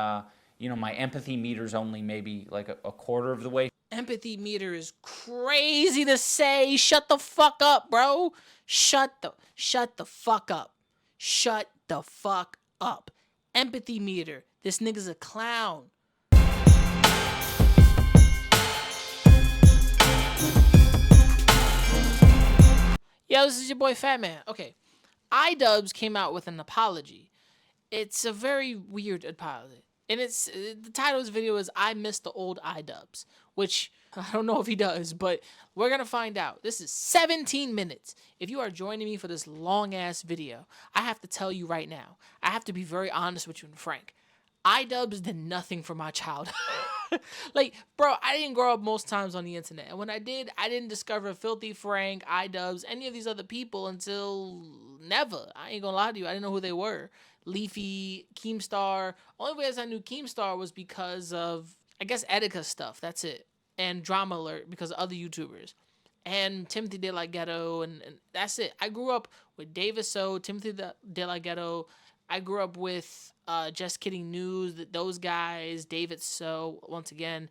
You know, my empathy meter's only maybe like a quarter of the way. Empathy meter is crazy to say. Shut the fuck up, bro. Shut the fuck up. Shut the fuck up. Empathy meter. This nigga's a clown. Yo, this is your boy Fat Man. Okay. IDubbbz came out with an apology. It's a very weird apology. And it's the title of this video is I Miss the Old IDubbbz, which I don't know if he does, but we're going to find out. This is 17 minutes. If you are joining me for this long-ass video, I have to tell you right now, I have to be very honest with you and frank. IDubbbz did nothing for my childhood. Like, bro, I didn't grow up most times on the internet. And when I did, I didn't discover Filthy Frank, IDubbbz, any of these other people until never. I ain't gonna lie to you. I didn't know who they were. Leafy, Keemstar. Only way I knew Keemstar was because of, I guess, Etika stuff. That's it. And Drama Alert because of other YouTubers. And Timothy De La Ghetto, and that's it. I grew up with Davis So, Timothy De La Ghetto. I grew up with Just Kidding News, those guys, David So, once again,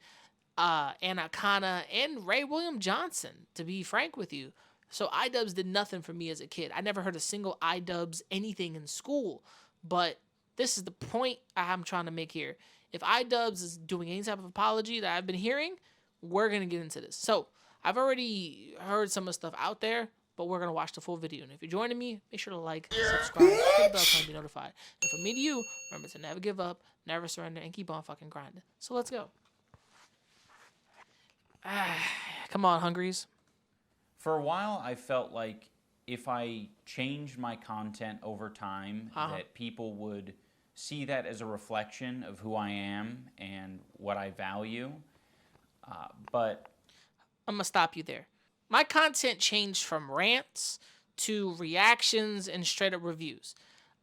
Anna and Ray William Johnson, to be frank with you. So IDubbbz did nothing for me as a kid. I never heard a single IDubbbz anything in school. But this is the point I'm trying to make here. If IDubbbz is doing any type of apology that I've been hearing, we're going to get into this. So I've already heard some of the stuff out there, but we're going to watch the full video. And if you're joining me, make sure to like, subscribe, hit the bell button to be notified. And from me to you, remember to never give up, never surrender, and keep on fucking grinding. So let's go. Come on, Hungries. For a while, I felt like if I changed my content over time, that people would see that as a reflection of who I am and what I value. But I'm going to stop you there. My content changed from rants to reactions and straight up reviews.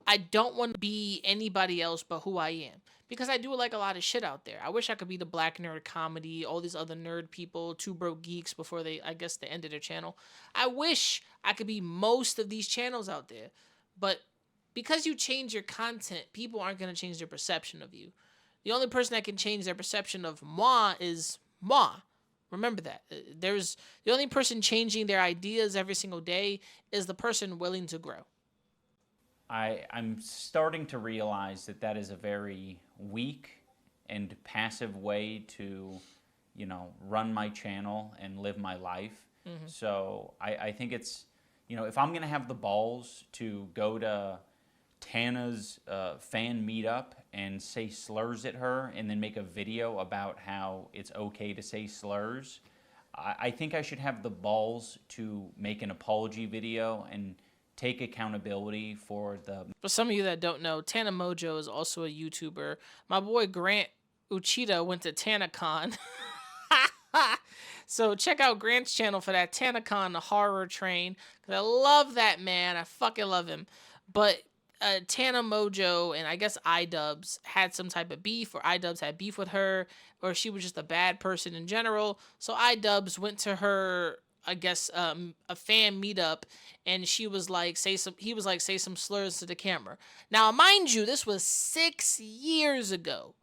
I don't want to be anybody else but who I am. Because I do like a lot of shit out there. I wish I could be the Black Nerd Comedy, all these other nerd people, Two Broke Geeks before they ended their channel. I wish I could be most of these channels out there. But because you change your content, people aren't going to change their perception of you. The only person that can change their perception of moi is moi. Remember that. The only person changing their ideas every single day is the person willing to grow. I'm starting to realize that is a very weak and passive way to, you know, run my channel and live my life. Mm-hmm. So I think it's, you know, if I'm going to have the balls to go to Tana's fan meetup and say slurs at her and then make a video about how it's okay to say slurs, I think I should have the balls to make an apology video and take accountability for the... For some of you that don't know, Tana Mojo is also a YouTuber. My boy Grant Uchida went to TanaCon. So check out Grant's channel for that TanaCon, the horror train. Because I love that man. I fucking love him. But Tana Mojo and I guess IDubbbz had some type of beef, or IDubbbz had beef with her, or she was just a bad person in general. So IDubbbz went to her... I guess a fan meetup, and he was like say some slurs to the camera. Now, mind you, this was 6 years ago,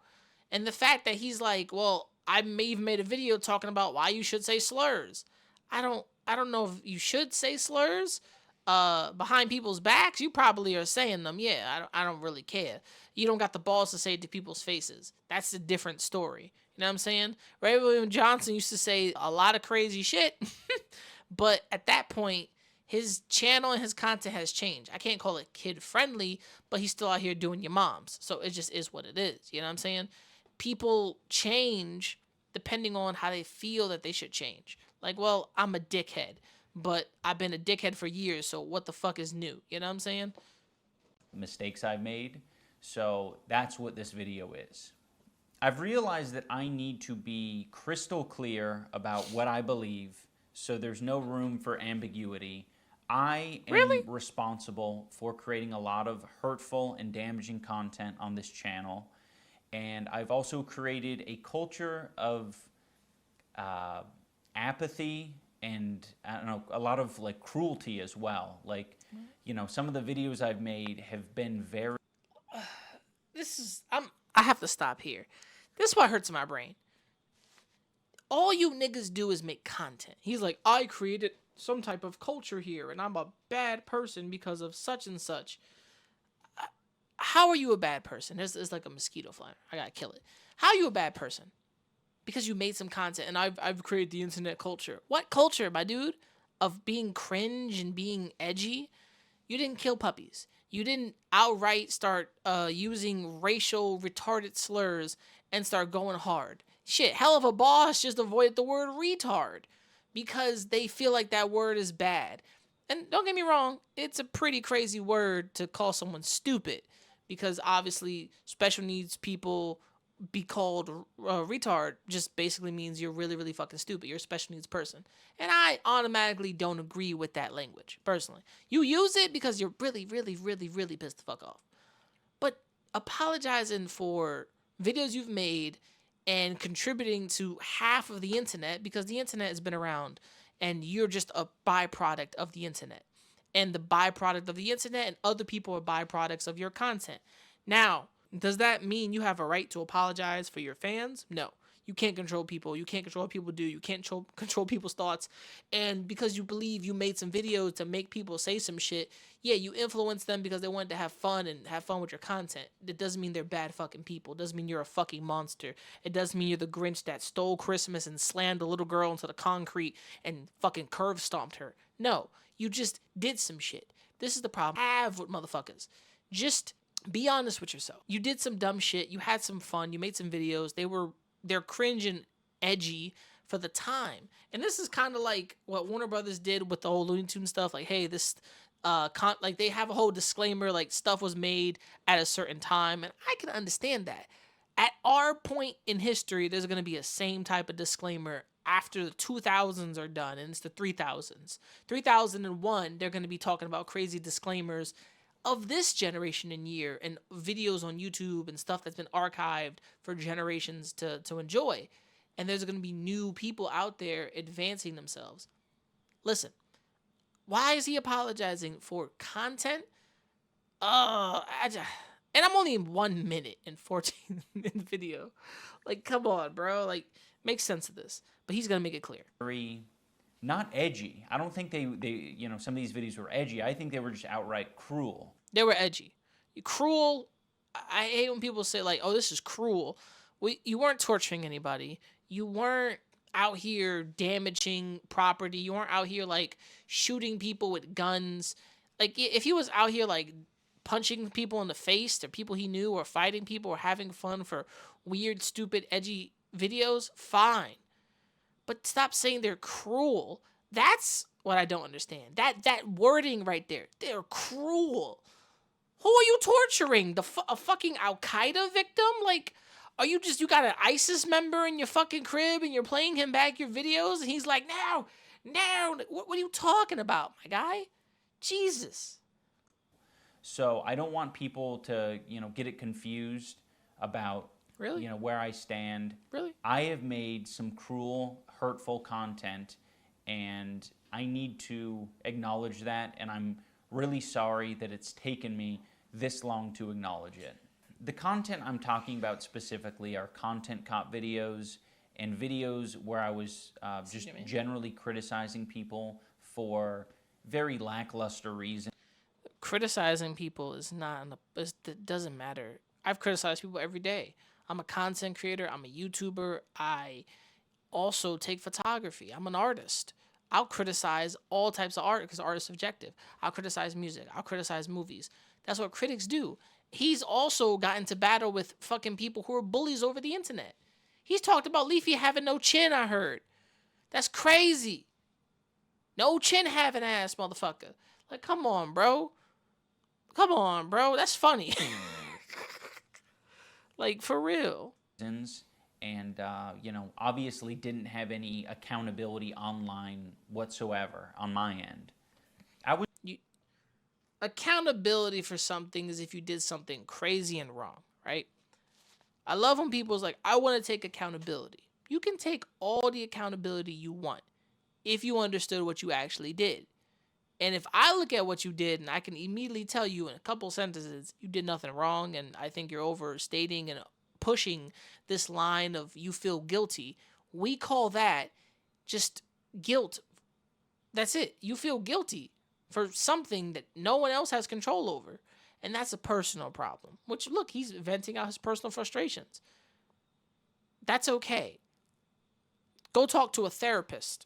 and the fact that he's like, well, I even made a video talking about why you should say slurs. I don't know if you should say slurs behind people's backs. You probably are saying them. Yeah, I don't really care. You don't got the balls to say it to people's faces. That's a different story. You know what I'm saying? Ray William Johnson used to say a lot of crazy shit, but at that point, his channel and his content has changed. I can't call it kid-friendly, but he's still out here doing your moms, so it just is what it is. You know what I'm saying? People change depending on how they feel that they should change. Like, well, I'm a dickhead, but I've been a dickhead for years, so what the fuck is new? You know what I'm saying? Mistakes I've made, so that's what this video is. I've realized that I need to be crystal clear about what I believe, so there's no room for ambiguity. I am responsible for creating a lot of hurtful and damaging content on this channel, and I've also created a culture of apathy and, I don't know, a lot of like cruelty as well. Like, you know, some of the videos I've made have been very... I have to stop here. This is what hurts my brain. All you niggas do is make content. He's like, I created some type of culture here, and I'm a bad person because of such and such. How are you a bad person? There's like a mosquito flying. I gotta kill it. How are you a bad person? Because you made some content, and I've created the internet culture. What culture, my dude? Of being cringe and being edgy? You didn't kill puppies. You didn't outright start using racial retarded slurs and start going hard. Shit, hell of a boss just avoided the word retard because they feel like that word is bad. And don't get me wrong, it's a pretty crazy word to call someone stupid because obviously special needs people be called retard just basically means you're really, really fucking stupid. You're a special needs person. And I automatically don't agree with that language, personally. You use it because you're really, really, really, really pissed the fuck off. But apologizing for videos you've made and contributing to half of the internet because the internet has been around and you're just a byproduct of the internet. And the byproduct of the internet and other people are byproducts of your content. Now, does that mean you have a right to apologize for your fans? No. You can't control people. You can't control what people do. You can't control people's thoughts. And because you believe you made some videos to make people say some shit, yeah, you influence them because they wanted to have fun and have fun with your content. It doesn't mean they're bad fucking people. It doesn't mean you're a fucking monster. It doesn't mean you're the Grinch that stole Christmas and slammed a little girl into the concrete and fucking curve stomped her. No, you just did some shit. This is the problem I have with motherfuckers. Just be honest with yourself. You did some dumb shit. You had some fun. You made some videos. They're cringe and edgy for the time. And this is kind of like what Warner Brothers did with the whole Looney Tunes stuff. Like, hey, this, like they have a whole disclaimer, like stuff was made at a certain time. And I can understand that. At our point in history, there's going to be a same type of disclaimer after the 2000s are done. And it's the 3000s. 3001, they're going to be talking about crazy disclaimers of this generation and year and videos on YouTube and stuff that's been archived for generations to enjoy. And there's going to be new people out there advancing themselves. Listen, why is he apologizing for content? And I'm only in 1 minute and 14 in the video. Like, come on, bro. Like, make sense of this. But he's going to make it clear. Very not edgy. I don't think they some of these videos were edgy. I think they were just outright cruel. They were edgy. Cruel. I hate when people say like, "Oh, this is cruel." You weren't torturing anybody. You weren't out here damaging property. You weren't out here like shooting people with guns. Like if he was out here like punching people in the face or people he knew or fighting people or having fun for weird, stupid, edgy videos, fine. But stop saying they're cruel. That's what I don't understand. That wording right there. They're cruel. Who are you torturing? A fucking Al-Qaeda victim? Like, are you got an ISIS member in your fucking crib and you're playing him back your videos and he's like, now, what are you talking about, my guy? Jesus. So I don't want people to, get it confused about, really, where I stand. Really? I have made some cruel, hurtful content, and I need to acknowledge that, and I'm really sorry that it's taken me this long to acknowledge it. The content I'm talking about specifically are content cop videos and videos where I was just generally criticizing people for very lackluster reasons. Criticizing people is not, it doesn't matter. I've criticized people every day. I'm a content creator. I'm a YouTuber. I also take photography. I'm an artist. I'll criticize all types of art because art is subjective. I'll criticize music. I'll criticize movies. That's what critics do. He's also got into battle with fucking people who are bullies over the internet. He's talked about Leafy having no chin, I heard. That's crazy. No chin having ass, motherfucker. Like, come on, bro. Come on, bro. That's funny. Like, for real. And, obviously didn't have any accountability online whatsoever on my end. Accountability for something is if you did something crazy and wrong, right? I love when people's like, I want to take accountability. You can take all the accountability you want if you understood what you actually did. And if I look at what you did and I can immediately tell you in a couple sentences, you did nothing wrong and I think you're overstating and pushing this line of you feel guilty. We call that just guilt. That's it. You feel guilty for something that no one else has control over. And that's a personal problem. Which, look, he's venting out his personal frustrations. That's okay. Go talk to a therapist,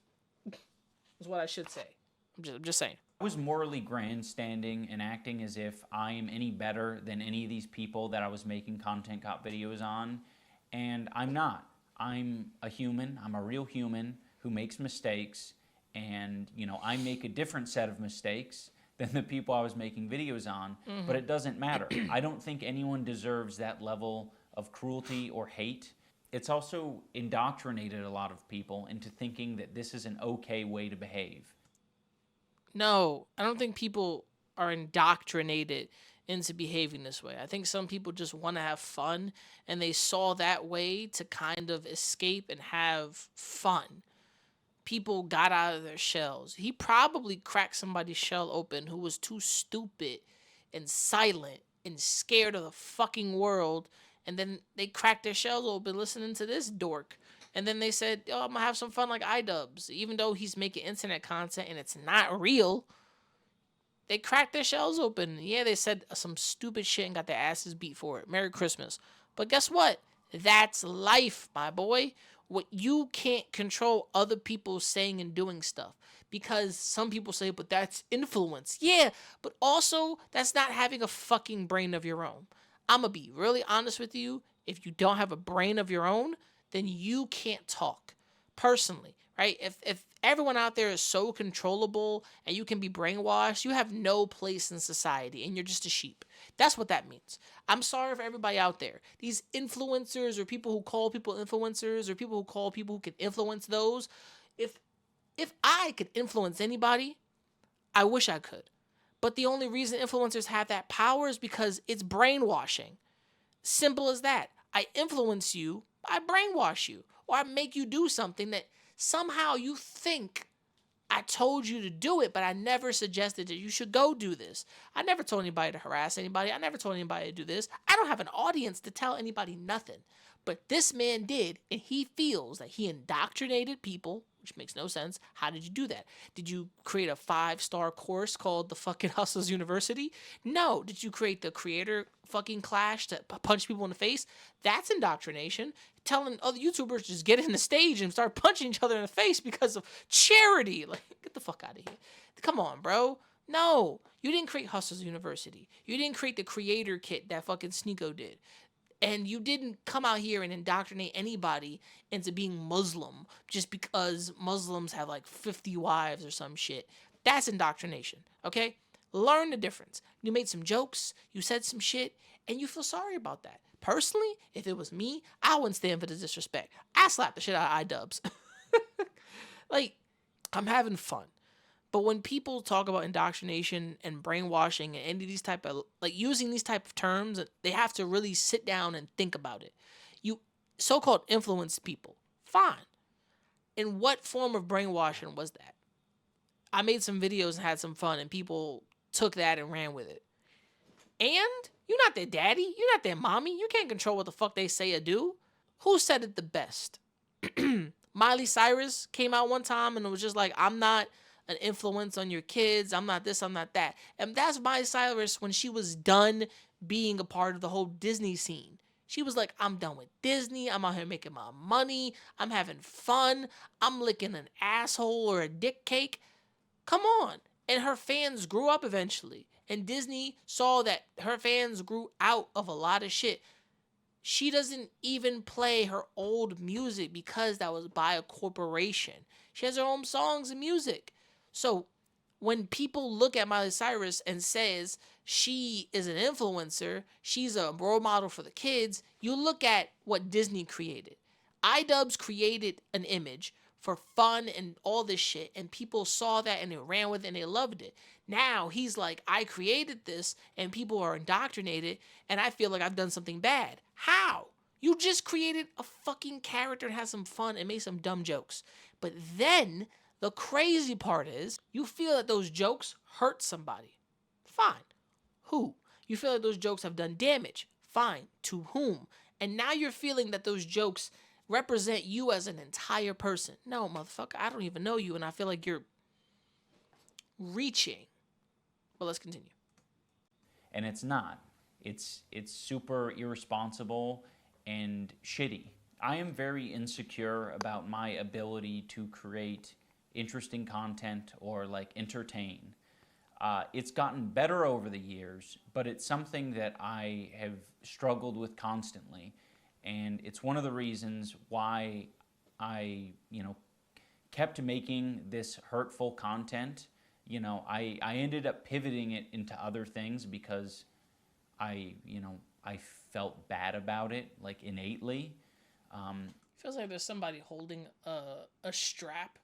is what I should say. I'm just saying. I was morally grandstanding and acting as if I am any better than any of these people that I was making content cop videos on. And I'm not. I'm a human. I'm a real human who makes mistakes. And, you know, I make a different set of mistakes than the people I was making videos on. But it doesn't matter. I don't think anyone deserves that level of cruelty or hate. It's also indoctrinated a lot of people into thinking that this is an okay way to behave. No, I don't think people are indoctrinated into behaving this way. I think some people just want to have fun, and they saw that way to kind of escape and have fun. People got out of their shells. He probably cracked somebody's shell open who was too stupid and silent and scared of the fucking world, and then they cracked their shells open listening to this dork. And then they said, oh, I'm going to have some fun like IDubbbz. Even though he's making internet content and it's not real, they cracked their shells open. Yeah, they said some stupid shit and got their asses beat for it. Merry Christmas. But guess what? That's life, my boy. What you can't control other people saying and doing stuff. Because some people say, but that's influence. Yeah, but also that's not having a fucking brain of your own. I'm going to be really honest with you. If you don't have a brain of your own, then you can't talk. Personally, right? If everyone out there is so controllable and you can be brainwashed, you have no place in society and you're just a sheep. That's what that means. I'm sorry for everybody out there. These influencers or people who call people influencers or people who call people who can influence those. If I could influence anybody, I wish I could. But the only reason influencers have that power is because it's brainwashing. Simple as that. I influence you, I brainwash you, or I make you do something that somehow you think I told you to do it, but I never suggested that you should go do this. I never told anybody to harass anybody. I never told anybody to do this. I don't have an audience to tell anybody nothing. But this man did, and he feels that he indoctrinated people, which makes no sense. How did you do that? Did you create a 5-star course called the fucking Hustlers University? No. Did you create the creator fucking clash to punch people in the face? That's indoctrination. Telling other YouTubers just get in the stage and start punching each other in the face because of charity. Like, get the fuck out of here. Come on, bro. No. You didn't create Hustlers University. You didn't create the creator kit that fucking Sneeko did. And you didn't come out here and indoctrinate anybody into being Muslim just because Muslims have like 50 wives or some shit. That's indoctrination, okay? Learn the difference. You made some jokes, you said some shit, and you feel sorry about that. Personally, if it was me, I wouldn't stand for the disrespect. I slap the shit out of IDubbbz. Like, I'm having fun. But when people talk about indoctrination and brainwashing and any of these type of, like, using these type of terms, they have to really sit down and think about it. You so-called influence people. Fine. In what form of brainwashing was that? I made some videos and had some fun, and people took that and ran with it. And you're not their daddy. You're not their mommy. You can't control what the fuck they say or do. Who said it the best? Miley Cyrus came out one time and it was just like, I'm not an influence on your kids. I'm not this, I'm not that. And that's Miley Cyrus when she was done being a part of the whole Disney scene. She was like, I'm done with Disney. I'm out here making my money. I'm having fun. I'm licking an asshole or a dick cake. Come on. And her fans grew up eventually. And Disney saw that her fans grew out of a lot of shit. She doesn't even play her old music because that was by a corporation. She has her own songs and music. So when people look at Miley Cyrus and says she is an influencer, she's a role model for the kids, you look at what Disney created. IDubbbz created an image for fun and all this shit, and people saw that and they ran with it and they loved it. Now he's like, I created this and people are indoctrinated and I feel like I've done something bad. How? You just created a fucking character and had some fun and made some dumb jokes. But then the crazy part is you feel that those jokes hurt somebody. Fine. Who? You feel like those jokes have done damage. Fine. To whom? And now you're feeling that those jokes represent you as an entire person. No, motherfucker, I don't even know you, and I feel like you're reaching. But let's continue. And it's not. It's super irresponsible and shitty. I am very insecure about my ability to create interesting content or like entertain. It's gotten better over the years, but it's something that I have struggled with constantly. And it's one of the reasons why I, kept making this hurtful content. I ended up pivoting it into other things because I felt bad about it, like innately. Feels like there's somebody holding a strap.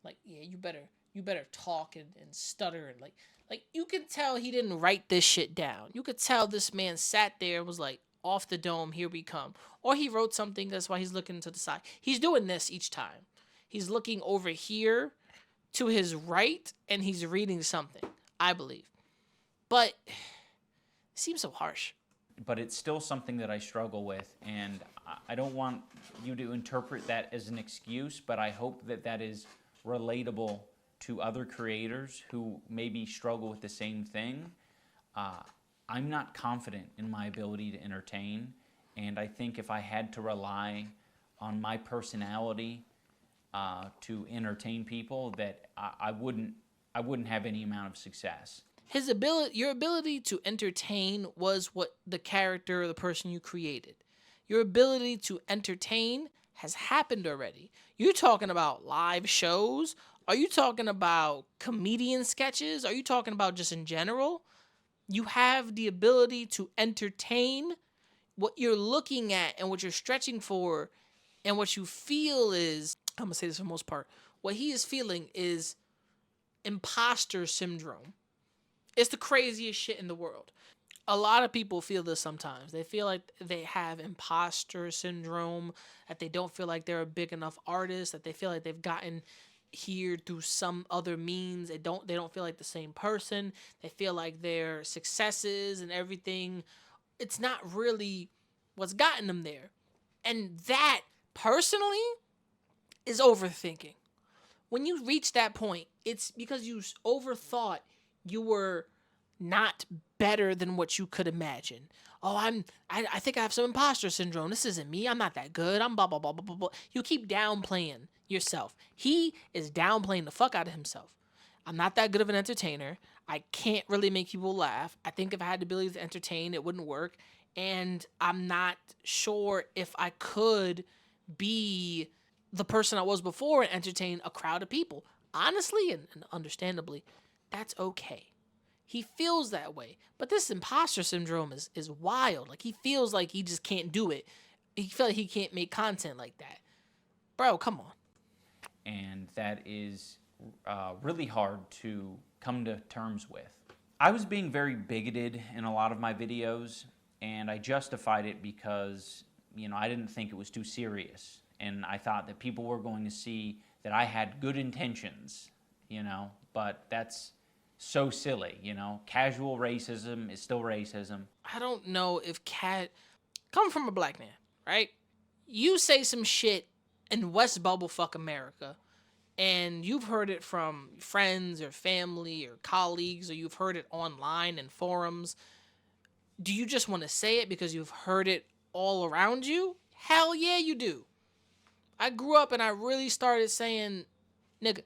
Like, yeah, you better talk and stutter and like you could tell he didn't write this shit down. You could tell this man sat there and was like, off the dome, here we come. Or he wrote something, that's why he's looking to the side. He's doing this each time. He's looking over here to his right and he's reading something, I believe. But it seems so harsh. But it's still something that I struggle with, and I don't want you to interpret that as an excuse, but I hope that that is relatable to other creators who maybe struggle with the same thing. I'm not confident in my ability to entertain, and I think if I had to rely on my personality to entertain people, that I wouldn't have any amount of success. Your ability to entertain was what the character or the person you created. Your ability to entertain has happened already. You're talking about live shows? Are you talking about comedian sketches? Are you talking about just in general? You have the ability to entertain. What you're looking at and what you're stretching for and what you feel is, I'm going to say this for the most part, what he is feeling is imposter syndrome. It's the craziest shit in the world. A lot of people feel this sometimes. They feel like they have imposter syndrome, that they don't feel like they're a big enough artist, that they feel like they've gotten here through some other means. They don't feel like the same person. They feel like their successes and everything, it's not really what's gotten them there. And that, personally, is overthinking. When you reach that point, it's because you overthought you were not better than what you could imagine. Oh, I think I have some imposter syndrome. This isn't me. I'm not that good. I'm blah, blah, blah, blah, blah, blah. You keep downplaying yourself. He is downplaying the fuck out of himself. I'm not that good of an entertainer. I can't really make people laugh. I think if I had the ability to entertain, it wouldn't work. And I'm not sure if I could be the person I was before and entertain a crowd of people. Honestly and understandably, that's okay. He feels that way. But this imposter syndrome is wild. Like, he feels like he just can't do it. He feels like he can't make content like that. Bro, come on. And that is really hard to come to terms with. I was being very bigoted in a lot of my videos, and I justified it because, I didn't think it was too serious. And I thought that people were going to see that I had good intentions, but that's so silly, Casual racism is still racism. I don't know if come from a black man, right? You say some shit in West Bubblefuck America, and you've heard it from friends or family or colleagues, or you've heard it online in forums. Do you just want to say it because you've heard it all around you? Hell yeah, you do. I grew up and I really started saying nigga,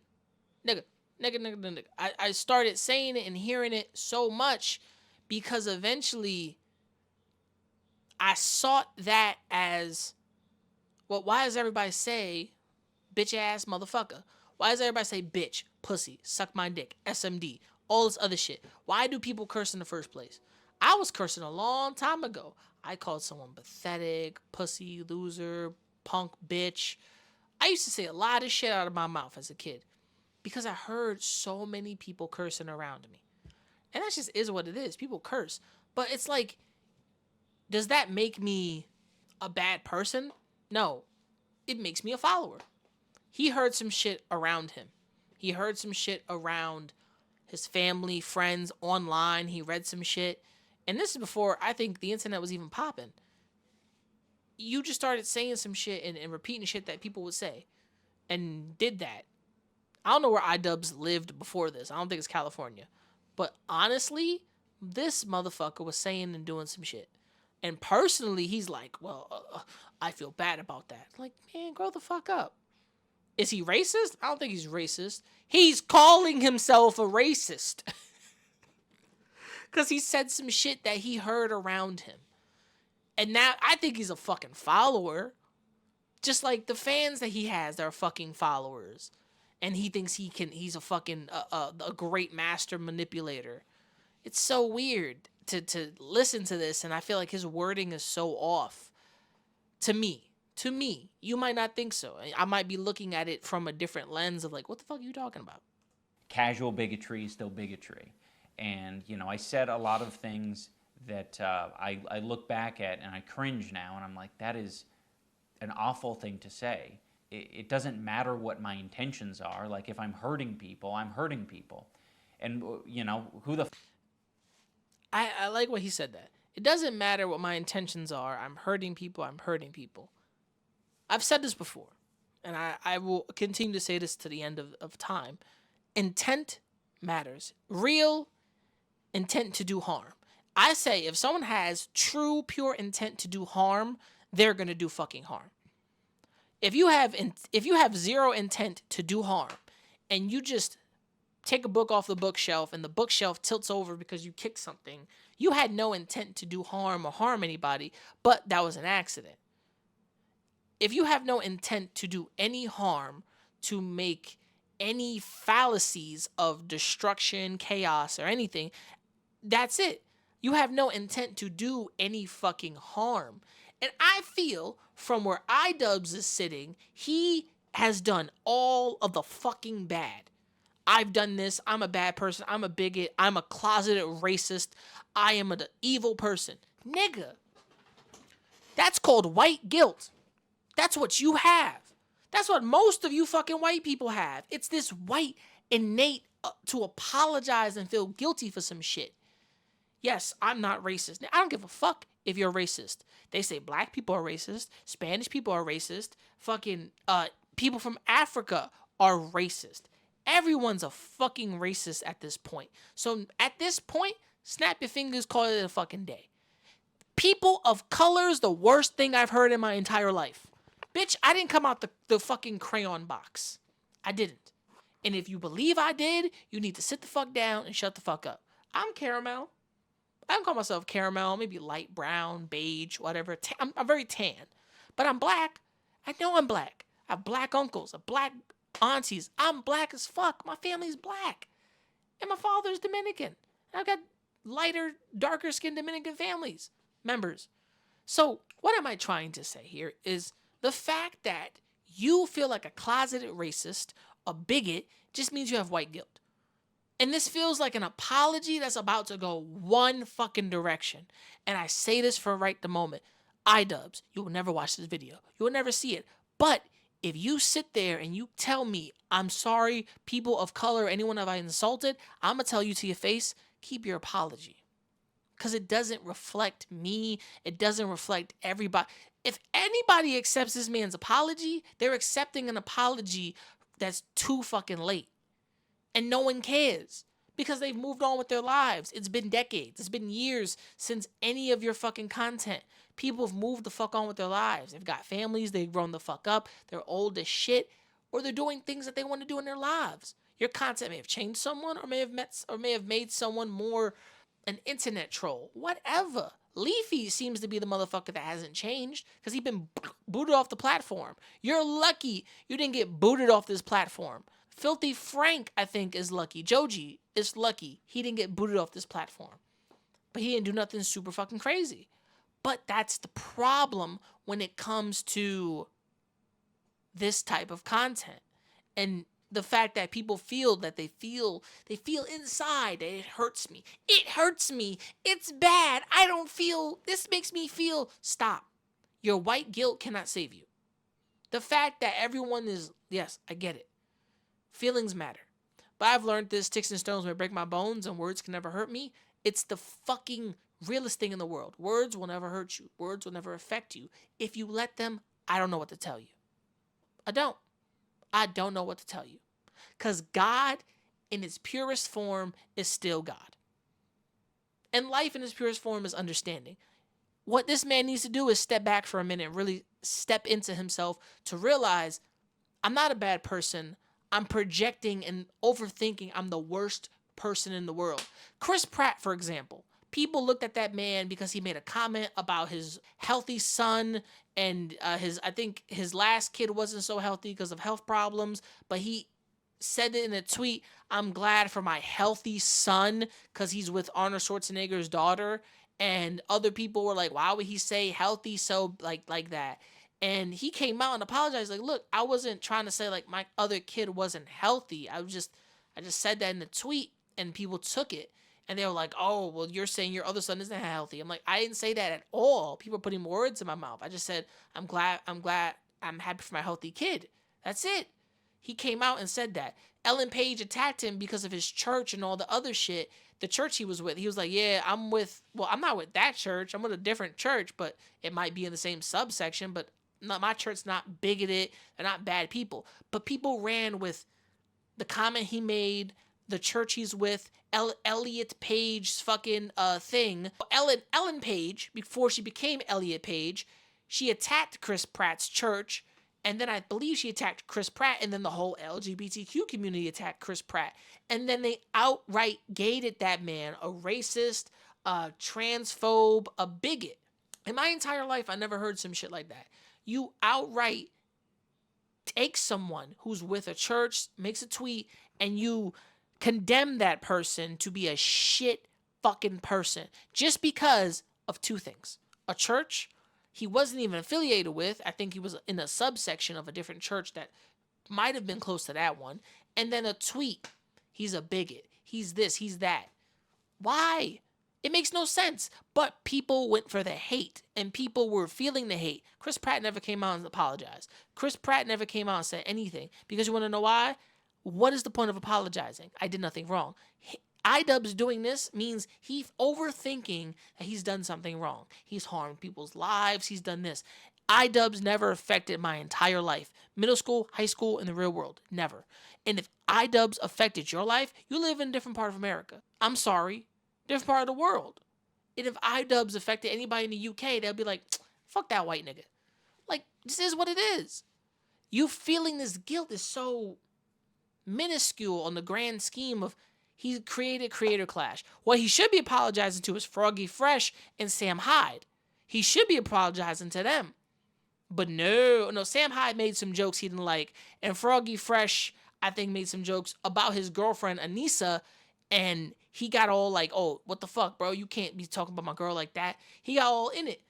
nigga, nigga, nigga, nigga. I started saying it and hearing it so much because eventually I sought that as, well, why does everybody say bitch ass motherfucker? Why does everybody say bitch, pussy, suck my dick, SMD, all this other shit? Why do people curse in the first place? I was cursing a long time ago. I called someone pathetic, pussy, loser, punk, bitch. I used to say a lot of shit out of my mouth as a kid because I heard so many people cursing around me. And that just is what it is. People curse. But it's like, does that make me a bad person? No. It makes me a follower. He heard some shit around him. He heard some shit around his family, friends, online. He read some shit. And this is before I think the internet was even popping. you just started saying some shit and repeating shit that people would say and did that. I don't know where IDubbbz lived before this. I don't think it's California. But honestly, this motherfucker was saying and doing some shit. And personally, he's like, well, I feel bad about that. Like, man, grow the fuck up. Is he racist? I don't think he's racist. He's calling himself a racist. Because he said some shit that he heard around him. And now I think he's a fucking follower. Just like the fans that he has, they're fucking followers. And he thinks he's a fucking a great master manipulator. It's so weird to listen to this, and I feel like his wording is so off. To me, you might not think so. I might be looking at it from a different lens of like, what the fuck are you talking about? Casual bigotry is still bigotry. And, I said a lot of things that I look back at and I cringe now, and I'm like, that is an awful thing to say. It doesn't matter what my intentions are. Like, if I'm hurting people, I'm hurting people. And, who the... I like what he said that. It doesn't matter what my intentions are. I'm hurting people. I'm hurting people. I've said this before, and I will continue to say this to the end of time. Intent matters. Real intent to do harm. I say if someone has true, pure intent to do harm, they're going to do fucking harm. If you have zero intent to do harm, and you just take a book off the bookshelf and the bookshelf tilts over because you kicked something, you had no intent to do harm or harm anybody, but that was an accident. If you have no intent to do any harm, to make any fallacies of destruction, chaos, or anything, that's it. You have no intent to do any fucking harm. And I feel from where IDubbbz is sitting, he has done all of the fucking bad. I've done this. I'm a bad person. I'm a bigot. I'm a closeted racist. I am an evil person. Nigga. That's called white guilt. That's what you have. That's what most of you fucking white people have. It's this white innate to apologize and feel guilty for some shit. Yes, I'm not racist. I don't give a fuck if you're racist. They say black people are racist. Spanish people are racist. Fucking people from Africa are racist. Everyone's a fucking racist at this point. So at this point, snap your fingers, call it a fucking day. People of color is the worst thing I've heard in my entire life. Bitch, I didn't come out the fucking crayon box. I didn't. And if you believe I did, you need to sit the fuck down and shut the fuck up. I'm caramel. I don't call myself caramel, maybe light brown, beige, whatever. I'm very tan. But I'm black. I know I'm black. I have black uncles, black aunties. I'm black as fuck. My family's black. And my father's Dominican. I've got lighter, darker skinned Dominican members. So what am I trying to say here is the fact that you feel like a closeted racist, a bigot, just means you have white guilt. And this feels like an apology that's about to go one fucking direction. And I say this for right the moment. IDubbbz, you will never watch this video. You will never see it. But if you sit there and you tell me, I'm sorry, people of color, anyone that I insulted, I'm going to tell you to your face, keep your apology. Because it doesn't reflect me. It doesn't reflect everybody. If anybody accepts this man's apology, they're accepting an apology that's too fucking late. And no one cares because they've moved on with their lives. It's been decades. It's been years since any of your fucking content. People have moved the fuck on with their lives. They've got families. They've grown the fuck up. They're old as shit. Or they're doing things that they want to do in their lives. Your content may have changed someone or may have made someone more an internet troll. Whatever. Leafy seems to be the motherfucker that hasn't changed because he's been booted off the platform. You're lucky you didn't get booted off this platform. Filthy Frank, I think, is lucky. Joji is lucky he didn't get booted off this platform. But he didn't do nothing super fucking crazy. But that's the problem when it comes to this type of content. And the fact that people feel that they feel inside that it hurts me. It hurts me. It's bad. I don't feel, this makes me feel. Stop. Your white guilt cannot save you. The fact that everyone is, yes, I get it. Feelings matter. But I've learned this, sticks and stones may break my bones and words can never hurt me. It's the fucking Realest thing in the world. Words will never hurt you. Words will never affect you. If you let them, I don't know what to tell you. I don't. I don't know what to tell you. Because God, in its purest form, is still God. And life in its purest form is understanding. What this man needs to do is step back for a minute and really step into himself to realize I'm not a bad person. I'm projecting and overthinking I'm the worst person in the world. Chris Pratt, for example. People looked at that man because he made a comment about his healthy son and I think his last kid wasn't so healthy because of health problems, but he said it in a tweet, I'm glad for my healthy son because he's with Arnold Schwarzenegger's daughter. And other people were like, why would he say healthy so like that? And he came out and apologized like, look, I wasn't trying to say like my other kid wasn't healthy. I just said that in the tweet and people took it. And they were like, oh, well, you're saying your other son isn't healthy. I'm like, I didn't say that at all. People are putting words in my mouth. I just said, I'm happy for my healthy kid. That's it. He came out and said that. Ellen Page attacked him because of his church and all the other shit. The church he was with. He was like, yeah, I'm not with that church. I'm with a different church, but it might be in the same subsection, but my church's not bigoted. They're not bad people. But people ran with the comment he made, the church he's with, Elliot Page's fucking thing. Ellen Page, before she became Elliot Page, she attacked Chris Pratt's church, and then I believe she attacked Chris Pratt, and then the whole LGBTQ community attacked Chris Pratt. And then they outright gated that man, a racist, a transphobe, a bigot. In my entire life, I never heard some shit like that. You outright take someone who's with a church, makes a tweet, and you condemn that person to be a shit fucking person just because of two things. A church he wasn't even affiliated with. I think he was in a subsection of a different church that might have been close to that one. And then a tweet. He's a bigot. He's this, he's that. Why? It makes no sense. But people went for the hate, and people were feeling the hate. Chris Pratt never came out and apologized. Chris Pratt never came out and said anything. Because you want to know why? What is the point of apologizing? I did nothing wrong. IDubbbz doing this means he's overthinking that he's done something wrong. He's harmed people's lives. He's done this. IDubbbz never affected my entire life. Middle school, high school, in the real world. Never. And if IDubbbz affected your life, you live in a different part of America. I'm sorry. Different part of the world. And if IDubbbz affected anybody in the UK, they'll be like, fuck that white nigga. Like, this is what it is. You feeling this guilt is so minuscule on the grand scheme of he created creator clash. What he should be apologizing to is Froggy Fresh and Sam Hyde. He should be apologizing to them. But no, Sam Hyde made some jokes he didn't like. And Froggy Fresh, I think, made some jokes about his girlfriend, Anissa. And he got all like, oh, what the fuck, bro? You can't be talking about my girl like that. He got all in it.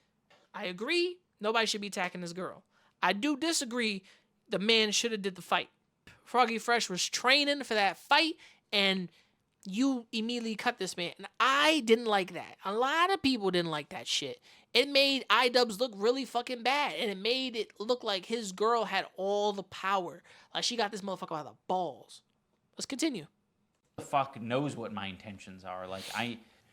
I agree. Nobody should be attacking this girl. I do disagree. The man should have did the fight. Froggy Fresh was training for that fight, and you immediately cut this man. And I didn't like that. A lot of people didn't like that shit. It made IDubbbz look really fucking bad, and it made it look like his girl had all the power. Like she got this motherfucker by the balls. Let's continue. The fuck knows what my intentions are. Like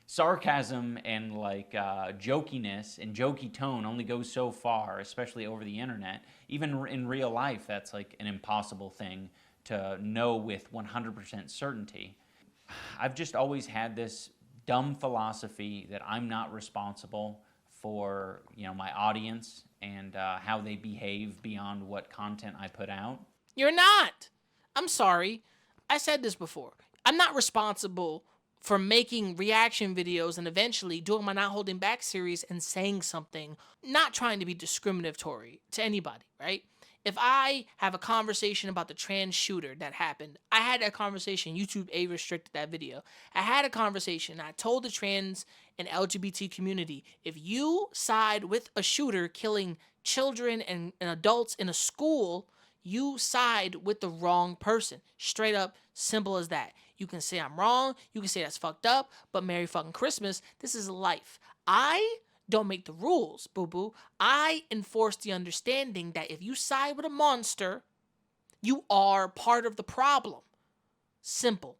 sarcasm and like jokiness and jokey tone only goes so far, especially over the internet. Even in real life, that's like an impossible thing to know with 100% certainty. I've just always had this dumb philosophy that I'm not responsible for, my audience and how they behave beyond what content I put out. You're not. I'm sorry. I said this before. I'm not responsible for making reaction videos and eventually doing my Not Holding Back series and saying something, not trying to be discriminatory to anybody, right? If I have a conversation about the trans shooter that happened, I had that conversation. YouTube restricted that video. I had a conversation. I told the trans and LGBT community, if you side with a shooter killing children and adults in a school, you side with the wrong person. Straight up, simple as that. You can say I'm wrong. You can say that's fucked up. But Merry fucking Christmas. This is life. I don't make the rules, boo-boo. I enforce the understanding that if you side with a monster, you are part of the problem. Simple.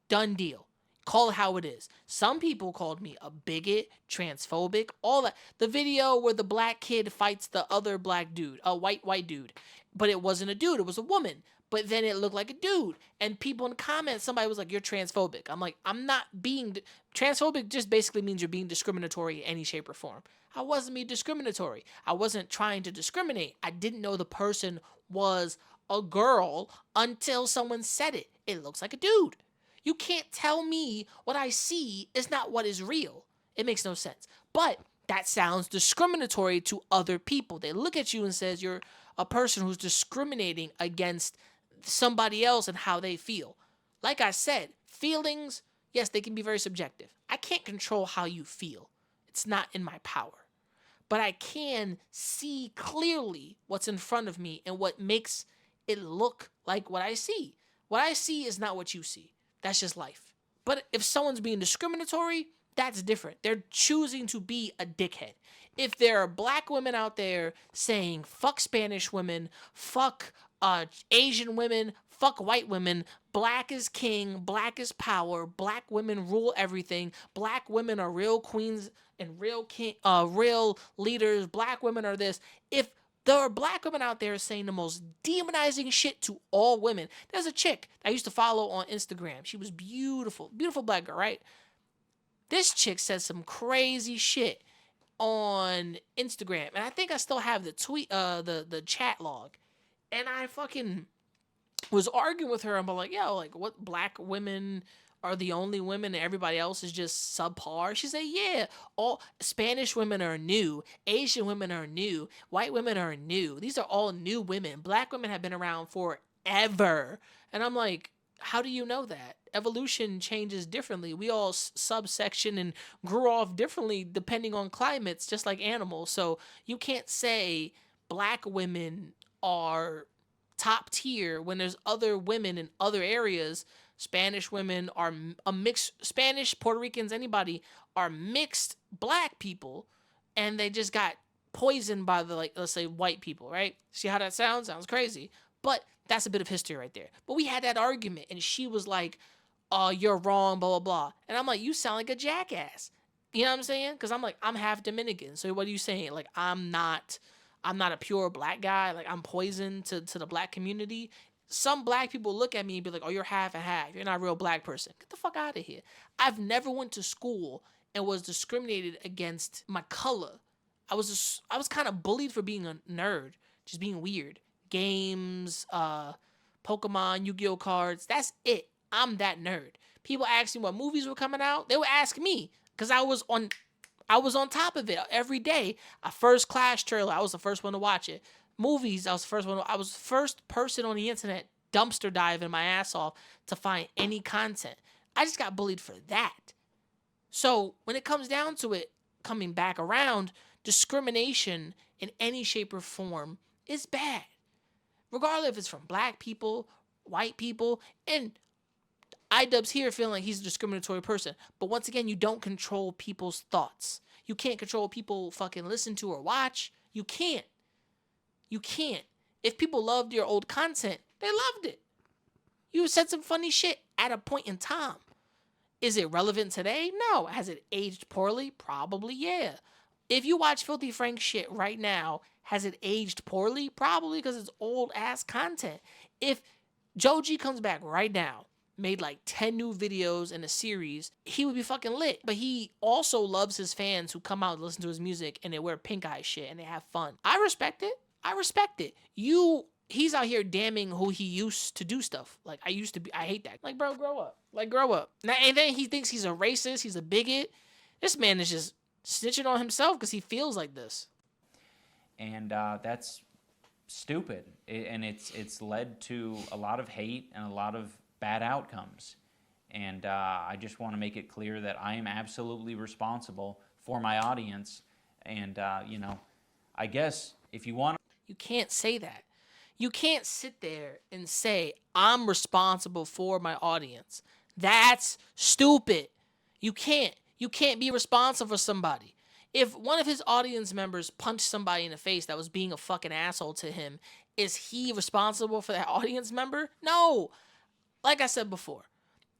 Done deal. Call it how it is. Some people called me a bigot, transphobic, all that. The video where the black kid fights the other black dude, a white dude, but it wasn't a dude, it was a woman. But then it looked like a dude. And people in the comments, somebody was like, "You're transphobic." I'm like, I'm not being transphobic. Just basically means you're being discriminatory in any shape or form. I wasn't being discriminatory. I wasn't trying to discriminate. I didn't know the person was a girl until someone said it. It looks like a dude. You can't tell me what I see is not what is real. It makes no sense. But that sounds discriminatory to other people. They look at you and says you're a person who's discriminating against somebody else and how they feel. Like I said, feelings, yes, they can be very subjective. I can't control how you feel. It's not in my power. But I can see clearly what's in front of me and what makes it look like what I see. What I see is not what you see. That's just life. But if someone's being discriminatory, that's different. They're choosing to be a dickhead. If there are black women out there saying, fuck Spanish women, fuck Asian women, fuck white women, black is king, black is power, black women rule everything, black women are real queens and real leaders, black women are this. If there are black women out there saying the most demonizing shit to all women. There's a chick I used to follow on Instagram. She was beautiful. Beautiful black girl, right? This chick says some crazy shit on Instagram. And I think I still have the tweet, the chat log. And I fucking was arguing with her. I'm like, yo, like, what, black women are the only women and everybody else is just subpar? She said, yeah, all Spanish women are new, Asian women are new, white women are new. These are all new women. Black women have been around forever. And I'm like, how do you know that? Evolution changes differently. We all subsection and grew off differently depending on climates, just like animals. So you can't say black women are top tier when there's other women in other areas. Spanish women are a mixed, Spanish, Puerto Ricans, anybody are mixed black people, and they just got poisoned by the, like, let's say white people, right? See how that sounds? Sounds crazy. But that's a bit of history right there. But we had that argument, and she was like, "Oh, you're wrong, blah, blah, blah." And I'm like, you sound like a jackass. You know what I'm saying? Because I'm like, I'm half Dominican. So what are you saying? Like, I'm not a pure black guy. Like, I'm poison to the black community. Some black people look at me and be like, "Oh, you're half and half. You're not a real black person. Get the fuck out of here." I've never went to school and was discriminated against my color. I was kind of bullied for being a nerd, just being weird. Games, Pokemon, Yu-Gi-Oh cards. That's it. I'm that nerd. People ask me what movies were coming out. They would ask me because I was on top of it every day. A First Class trailer, I was the first one to watch it. Movies, I was the first person on the internet dumpster diving my ass off to find any content. I just got bullied for that. So when it comes down to it, coming back around, discrimination in any shape or form is bad. Regardless if it's from black people, white people, and IDubbbz here feeling like he's a discriminatory person. But once again, you don't control people's thoughts. You can't control what people fucking listen to or watch. You can't. You can't. If people loved your old content, they loved it. You said some funny shit at a point in time. Is it relevant today? No. Has it aged poorly? Probably, yeah. If you watch Filthy Frank shit right now, has it aged poorly? Probably, because it's old ass content. If Joji comes back right now, made like 10 new videos in a series, he would be fucking lit. But he also loves his fans who come out and listen to his music and they wear pink eye shit and they have fun. I respect it. He's out here damning who he used to do stuff. Like, I hate that. Like, bro, grow up. Like, grow up. And then he thinks he's a racist, he's a bigot. This man is just snitching on himself because he feels like this. And that's stupid. And it's led to a lot of hate and a lot of bad outcomes. And I just want to make it clear that I am absolutely responsible for my audience. And, I guess if you want... You can't say that. You can't sit there and say, I'm responsible for my audience. That's stupid. You can't. You can't be responsible for somebody. If one of his audience members punched somebody in the face that was being a fucking asshole to him, is he responsible for that audience member? No. Like I said before,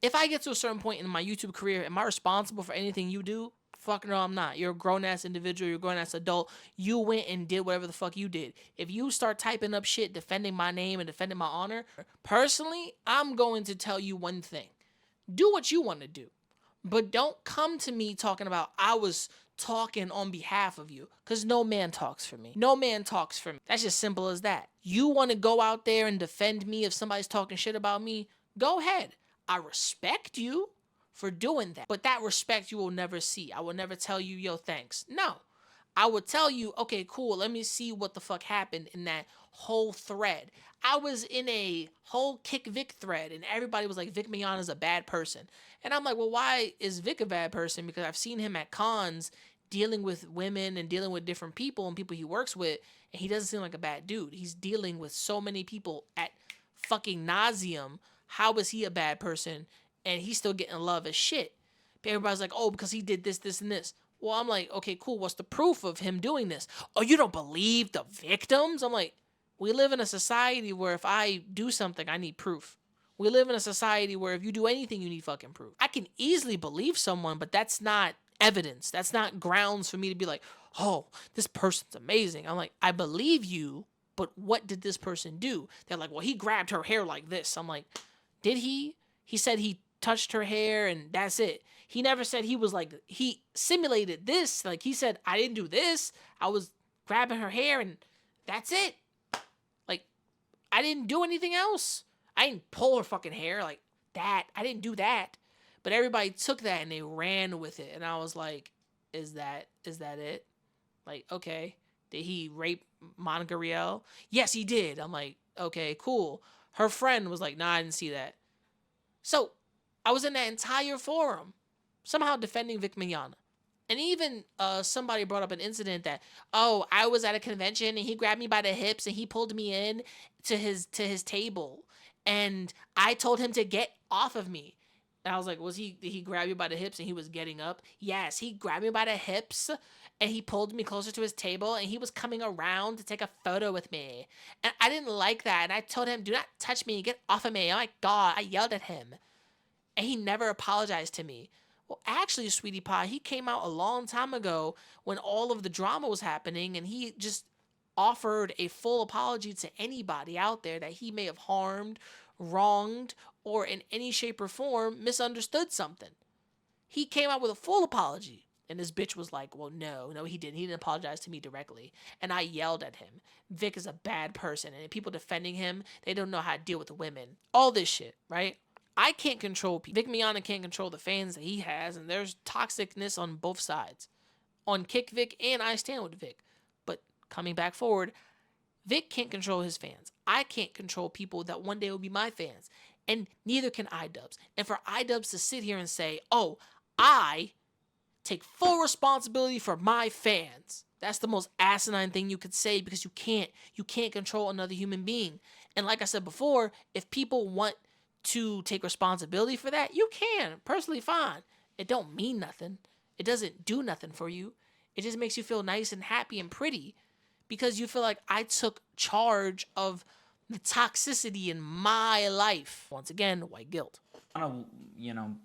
If I get to a certain point in my YouTube career, am I responsible for anything you do? Fuck no, I'm not. You're a grown ass individual. You're a grown ass adult. You went and did whatever the fuck you did. If you start typing up shit defending my name and defending my honor, personally, I'm going to tell you one thing: do what you want to do, but don't come to me talking about I was talking on behalf of you, because no man talks for me. No man talks for me. That's just simple as that. You want to go out there and defend me if somebody's talking shit about me? Go ahead. I respect you for doing that, but that respect you will never see. I will never tell you, yo, thanks. No. I would tell you, okay, cool, let me see what the fuck happened in that whole thread. I was in a whole Kick Vic thread, and everybody was like, Vic Mignogna's a bad person. And I'm like, well, why is Vic a bad person? Because I've seen him at cons dealing with women and dealing with different people and people he works with, and he doesn't seem like a bad dude. He's dealing with so many people at fucking nauseum. How is he a bad person? And he's still getting love as shit. But everybody's like, oh, because he did this, this, and this. Well, I'm like, okay, cool. What's the proof of him doing this? Oh, you don't believe the victims? I'm like, we live in a society where if I do something, I need proof. We live in a society where if you do anything, you need fucking proof. I can easily believe someone, but that's not evidence. That's not grounds for me to be like, oh, this person's amazing. I'm like, I believe you, but what did this person do? They're like, well, he grabbed her hair like this. I'm like, did he? He said he touched her hair and that's it. He never said he was like, he simulated this. Like he said, I didn't do this. I was grabbing her hair and that's it. Like, I didn't do anything else. I didn't pull her fucking hair like that. I didn't do that. But everybody took that and they ran with it. And I was like, is that it? Like, okay. Did he rape Monica Riel? Yes, he did. I'm like, okay, cool. Her friend was like, nah, I didn't see that. So I was in that entire forum somehow defending Vic Mignogna. And even somebody brought up an incident that, oh, I was at a convention and he grabbed me by the hips and he pulled me in to his table. And I told him to get off of me. And I was like, did he grab you by the hips and he was getting up? Yes, he grabbed me by the hips and he pulled me closer to his table and he was coming around to take a photo with me. And I didn't like that. And I told him, do not touch me, get off of me. Oh my God, I yelled at him. And he never apologized to me. Well, actually, Sweetie Pie, he came out a long time ago when all of the drama was happening and he just offered a full apology to anybody out there that he may have harmed, wronged, or in any shape or form misunderstood something. He came out with a full apology. And this bitch was like, well, no, he didn't. He didn't apologize to me directly. And I yelled at him. Vic is a bad person. And people defending him, they don't know how to deal with women. All this shit, right? I can't control people. Vic Mignogna can't control the fans that he has. And there's toxicness on both sides. On Kick Vic and I stand with Vic. But coming back forward, Vic can't control his fans. I can't control people that one day will be my fans. And neither can IDubbbz. And for IDubbbz to sit here and say, oh, I take full responsibility for my fans. That's the most asinine thing you could say because you can't control another human being. And like I said before, if people want to take responsibility for that, you can. Personally, fine. It don't mean nothing. It doesn't do nothing for you. It just makes you feel nice and happy and pretty because you feel like I took charge of the toxicity in my life. Once again, white guilt. I want to,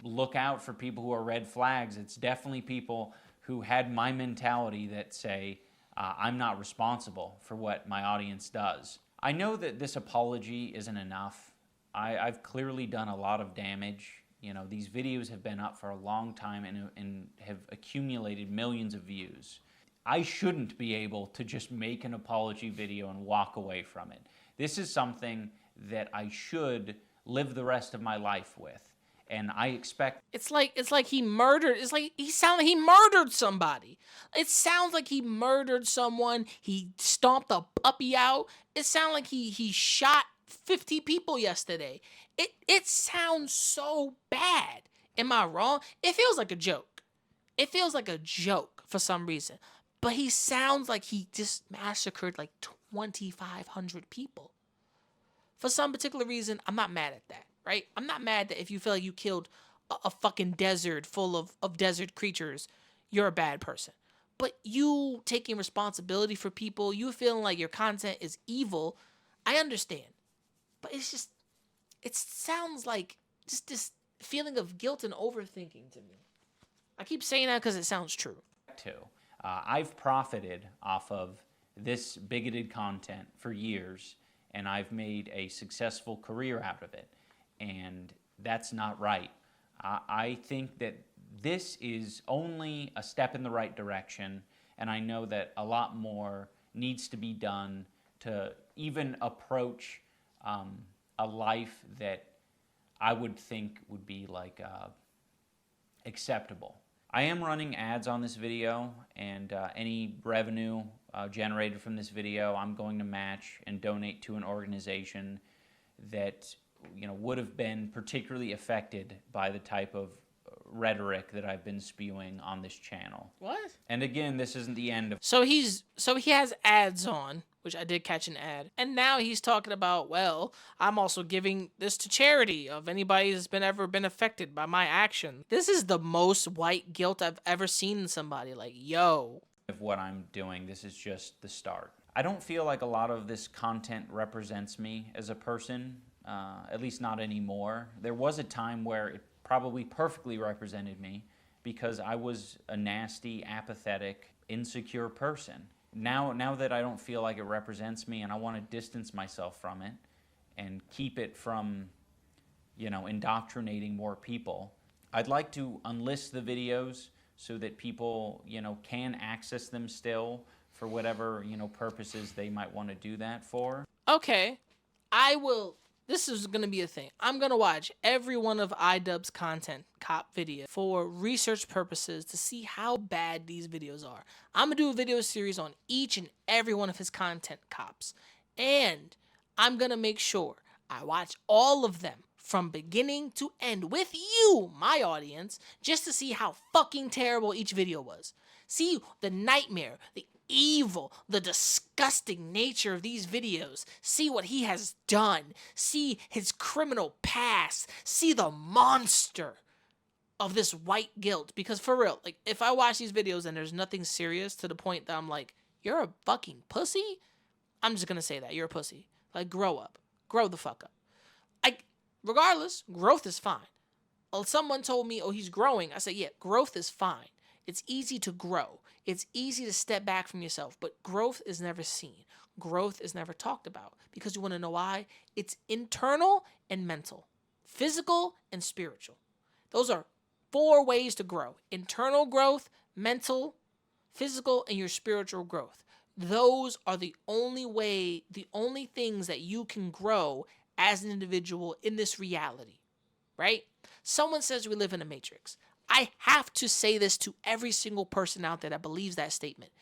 look out for people who are red flags. It's definitely people who had my mentality that say, I'm not responsible for what my audience does. I know that this apology isn't enough. I've clearly done a lot of damage. These videos have been up for a long time and have accumulated millions of views. I shouldn't be able to just make an apology video and walk away from it. This is something that I should live the rest of my life with. And I expect... It's like he murdered... It's like he sounded like he murdered somebody. It sounds like he murdered someone. He stomped a puppy out. It sounds like he shot 50 people yesterday. It sounds so bad. Am I wrong? It feels like a joke. It feels like a joke for some reason. But he sounds like he just massacred like 2,500 people. For some particular reason, I'm not mad at that. Right? I'm not mad that if you feel like you killed a fucking desert full of desert creatures, you're a bad person. But you taking responsibility for people, you feeling like your content is evil, I understand. But it's just, it sounds like just this feeling of guilt and overthinking to me. I keep saying that because it sounds true. Too. I've profited off of this bigoted content for years, and I've made a successful career out of it, and that's not right. I think that this is only a step in the right direction, and I know that a lot more needs to be done to even approach a life that I would think would be like acceptable. I am running ads on this video, and any revenue generated from this video I'm going to match and donate to an organization that would have been particularly affected by the type of rhetoric that I've been spewing on this channel. What? And again, this isn't the end of... So he has ads on, which I did catch an ad, and now he's talking about, well, I'm also giving this to charity of anybody that's ever been affected by my action. This is the most white guilt I've ever seen in somebody. Like, yo. Of what I'm doing, this is just the start. I don't feel like a lot of this content represents me as a person, at least not anymore. There was a time where it probably perfectly represented me because I was a nasty, apathetic, insecure person. Now that I don't feel like it represents me and I want to distance myself from it and keep it from, indoctrinating more people, I'd like to unlist the videos so that people, can access them still for whatever, purposes they might want to do that for. Okay, I will. This is going to be a thing. I'm going to watch every one of IDubbbz content cop video for research purposes to see how bad these videos are. I'm going to do a video series on each and every one of his content cops. And I'm going to make sure I watch all of them from beginning to end with you, my audience, just to see how fucking terrible each video was. See the nightmare, the evil, the disgusting nature of these videos. See what he has done. See his criminal past. See the monster of this white guilt. Because for real, like, if I watch these videos and there's nothing serious to the point that I'm like, you're a fucking pussy, I'm just gonna say that. You're a pussy. Like, grow up. Grow the fuck up. Regardless, growth is fine. Someone told me, oh, he's growing. I said, yeah, growth is fine. It's easy to grow. It's easy to step back from yourself, but growth is never seen. Growth is never talked about because you want to know why? It's internal and mental, physical and spiritual. Those are 4 ways to grow: internal growth, mental, physical, and your spiritual growth. Those are the only things that you can grow as an individual in this reality, right? Someone says we live in a matrix. I have to say this to every single person out there that believes that statement.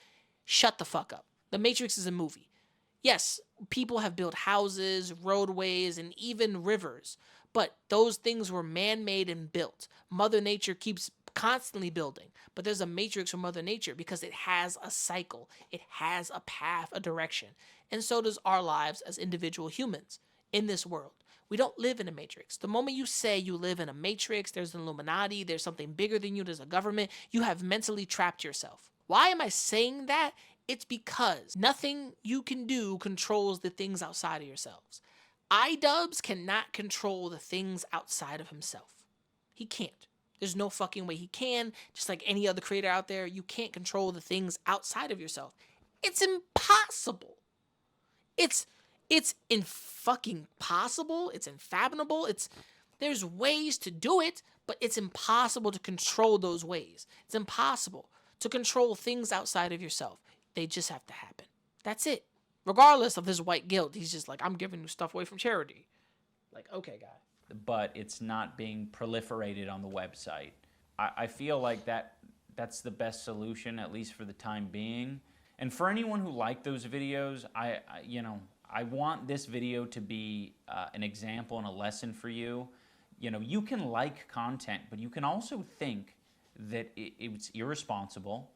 Shut the fuck up. The Matrix is a movie. Yes, people have built houses, roadways, and even rivers, but those things were man-made and built. Mother Nature keeps constantly building, but there's a matrix from Mother Nature because it has a cycle. It has a path, a direction. And so does our lives as individual humans in this world. We don't live in a matrix. The moment you say you live in a matrix, there's an Illuminati, there's something bigger than you, there's a government, you have mentally trapped yourself. Why am I saying that? It's because nothing you can do controls the things outside of yourselves. IDubbbz cannot control the things outside of himself. He can't. There's no fucking way he can. Just like any other creator out there, you can't control the things outside of yourself. It's impossible. It's fucking possible. It's unfathomable. There's ways to do it, but it's impossible to control those ways. It's impossible to control things outside of yourself. They just have to happen. That's it. Regardless of his white guilt, he's just like, I'm giving you stuff away from charity. Like, okay, guy. But it's not being proliferated on the website. I feel like that's the best solution, at least for the time being. And for anyone who liked those videos, I want this video to be an example and a lesson for you. You can like content, but you can also think that it's irresponsible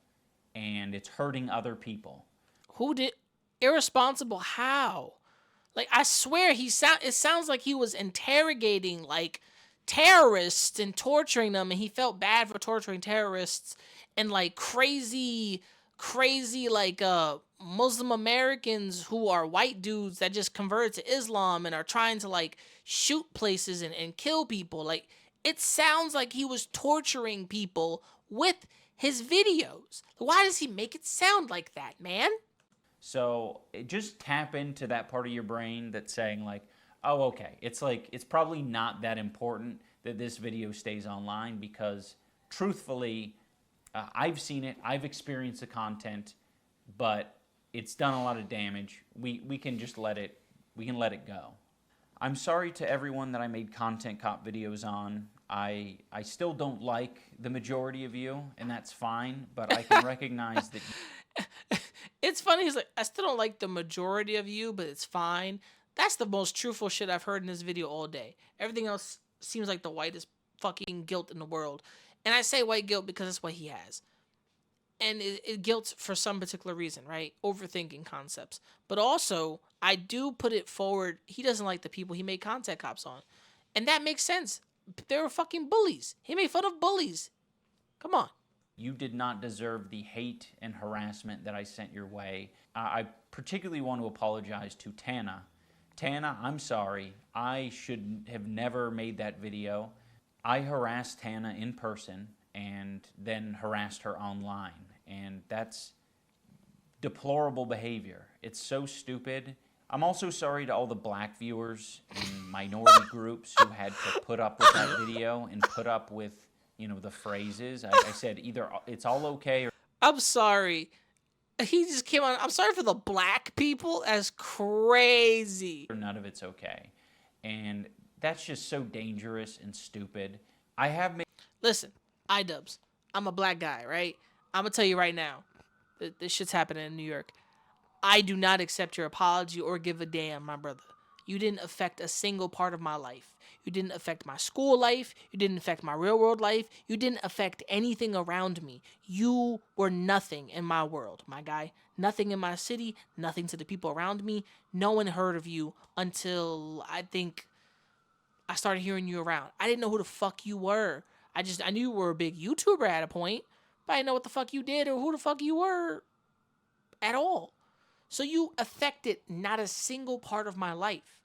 and it's hurting other people. Who did? Irresponsible how? Like, I swear it sounds like he was interrogating like terrorists and torturing them, and he felt bad for torturing terrorists and like crazy crazy like Muslim Americans who are white dudes that just converted to Islam and are trying to like shoot places and kill people. Like it sounds like he was torturing people with his videos. Why does he make it sound like that, man? So just tap into that part of your brain that's saying like, oh, okay, it's like it's probably not that important that this video stays online because truthfully, I've seen it, I've experienced the content, but it's done a lot of damage. We can just let it go. I'm sorry to everyone that I made content cop videos on. I still don't like the majority of you, and that's fine, but I can recognize that. It's funny. He's like, I still don't like the majority of you, but it's fine. That's the most truthful shit I've heard in this video all day. Everything else seems like the whitest fucking guilt in the world. And I say white guilt because that's what he has. And it guilt for some particular reason, right? Overthinking concepts. But also, I do put it forward, he doesn't like the people he made content cops on. And that makes sense. They were fucking bullies. He made fun of bullies. Come on. You did not deserve the hate and harassment that I sent your way. I particularly want to apologize to Tana. Tana, I'm sorry. I should have never made that video. I harassed Tana in person and then harassed her online. And that's deplorable behavior. It's so stupid. I'm also sorry to all the black viewers and minority groups who had to put up with that video and put up with, you know, the phrases. I said either it's all okay or... I'm sorry. He just came on. I'm sorry for the black people. That's crazy. None of it's okay. And that's just so dangerous and stupid. I have made... Listen, IDubbbz. I'm a black guy, right? I'm going to tell you right now. This shit's happening in New York. I do not accept your apology or give a damn, my brother. You didn't affect a single part of my life. You didn't affect my school life. You didn't affect my real world life. You didn't affect anything around me. You were nothing in my world, my guy. Nothing in my city. Nothing to the people around me. No one heard of you until I think I started hearing you around. I didn't know who the fuck you were. I knew you were a big YouTuber at a point, but I didn't know what the fuck you did or who the fuck you were at all. So you affected not a single part of my life.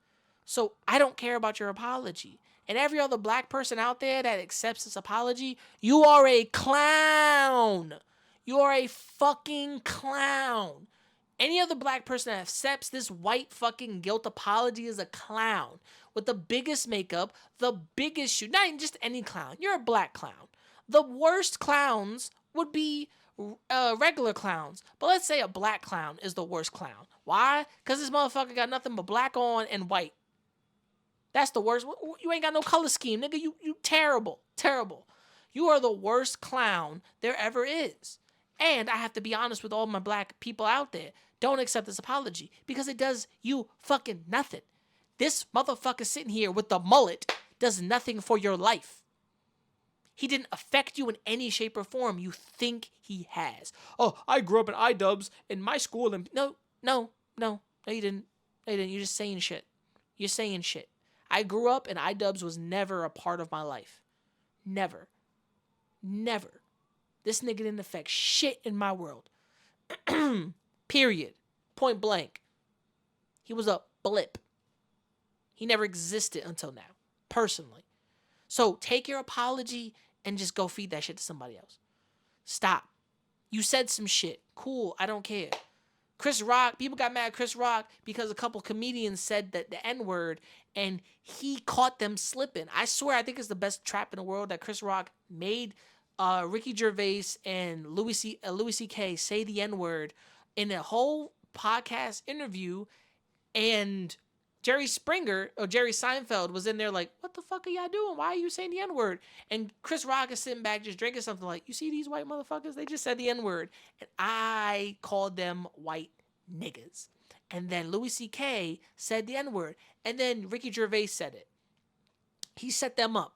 So I don't care about your apology. And every other black person out there that accepts this apology, you are a clown. You are a fucking clown. Any other black person that accepts this white fucking guilt apology is a clown. With the biggest makeup, the biggest shoe. Not even just any clown. You're a black clown. The worst clowns would be regular clowns. But let's say a black clown is the worst clown. Why? Because this motherfucker got nothing but black on and white. That's the worst. You ain't got no color scheme, nigga. You terrible. Terrible. You are the worst clown there ever is. And I have to be honest with all my black people out there. Don't accept this apology because it does you fucking nothing. This motherfucker sitting here with the mullet does nothing for your life. He didn't affect you in any shape or form. You think he has. Oh, I grew up in IDubbbz in my school. And no, you didn't. No, you didn't. You're just saying shit. You're saying shit. I grew up and IDubbbz was never a part of my life. Never. Never. This nigga didn't affect shit in my world. Period. Point blank. He was a blip. He never existed until now. Personally. So take your apology and just go feed that shit to somebody else. Stop. You said some shit. Cool. I don't care. Chris Rock, people got mad at Chris Rock because a couple comedians said that the N-word and he caught them slipping. I swear, I think it's the best trap in the world that Chris Rock made Ricky Gervais and Louis C.K. say the N-word in a whole podcast interview, and Jerry Seinfeld was in there like, what the fuck are y'all doing? Why are you saying the N-word? And Chris Rock is sitting back just drinking something like, you see these white motherfuckers? They just said the N-word. And I called them white niggas. And then Louis C.K. said the N-word. And then Ricky Gervais said it. He set them up.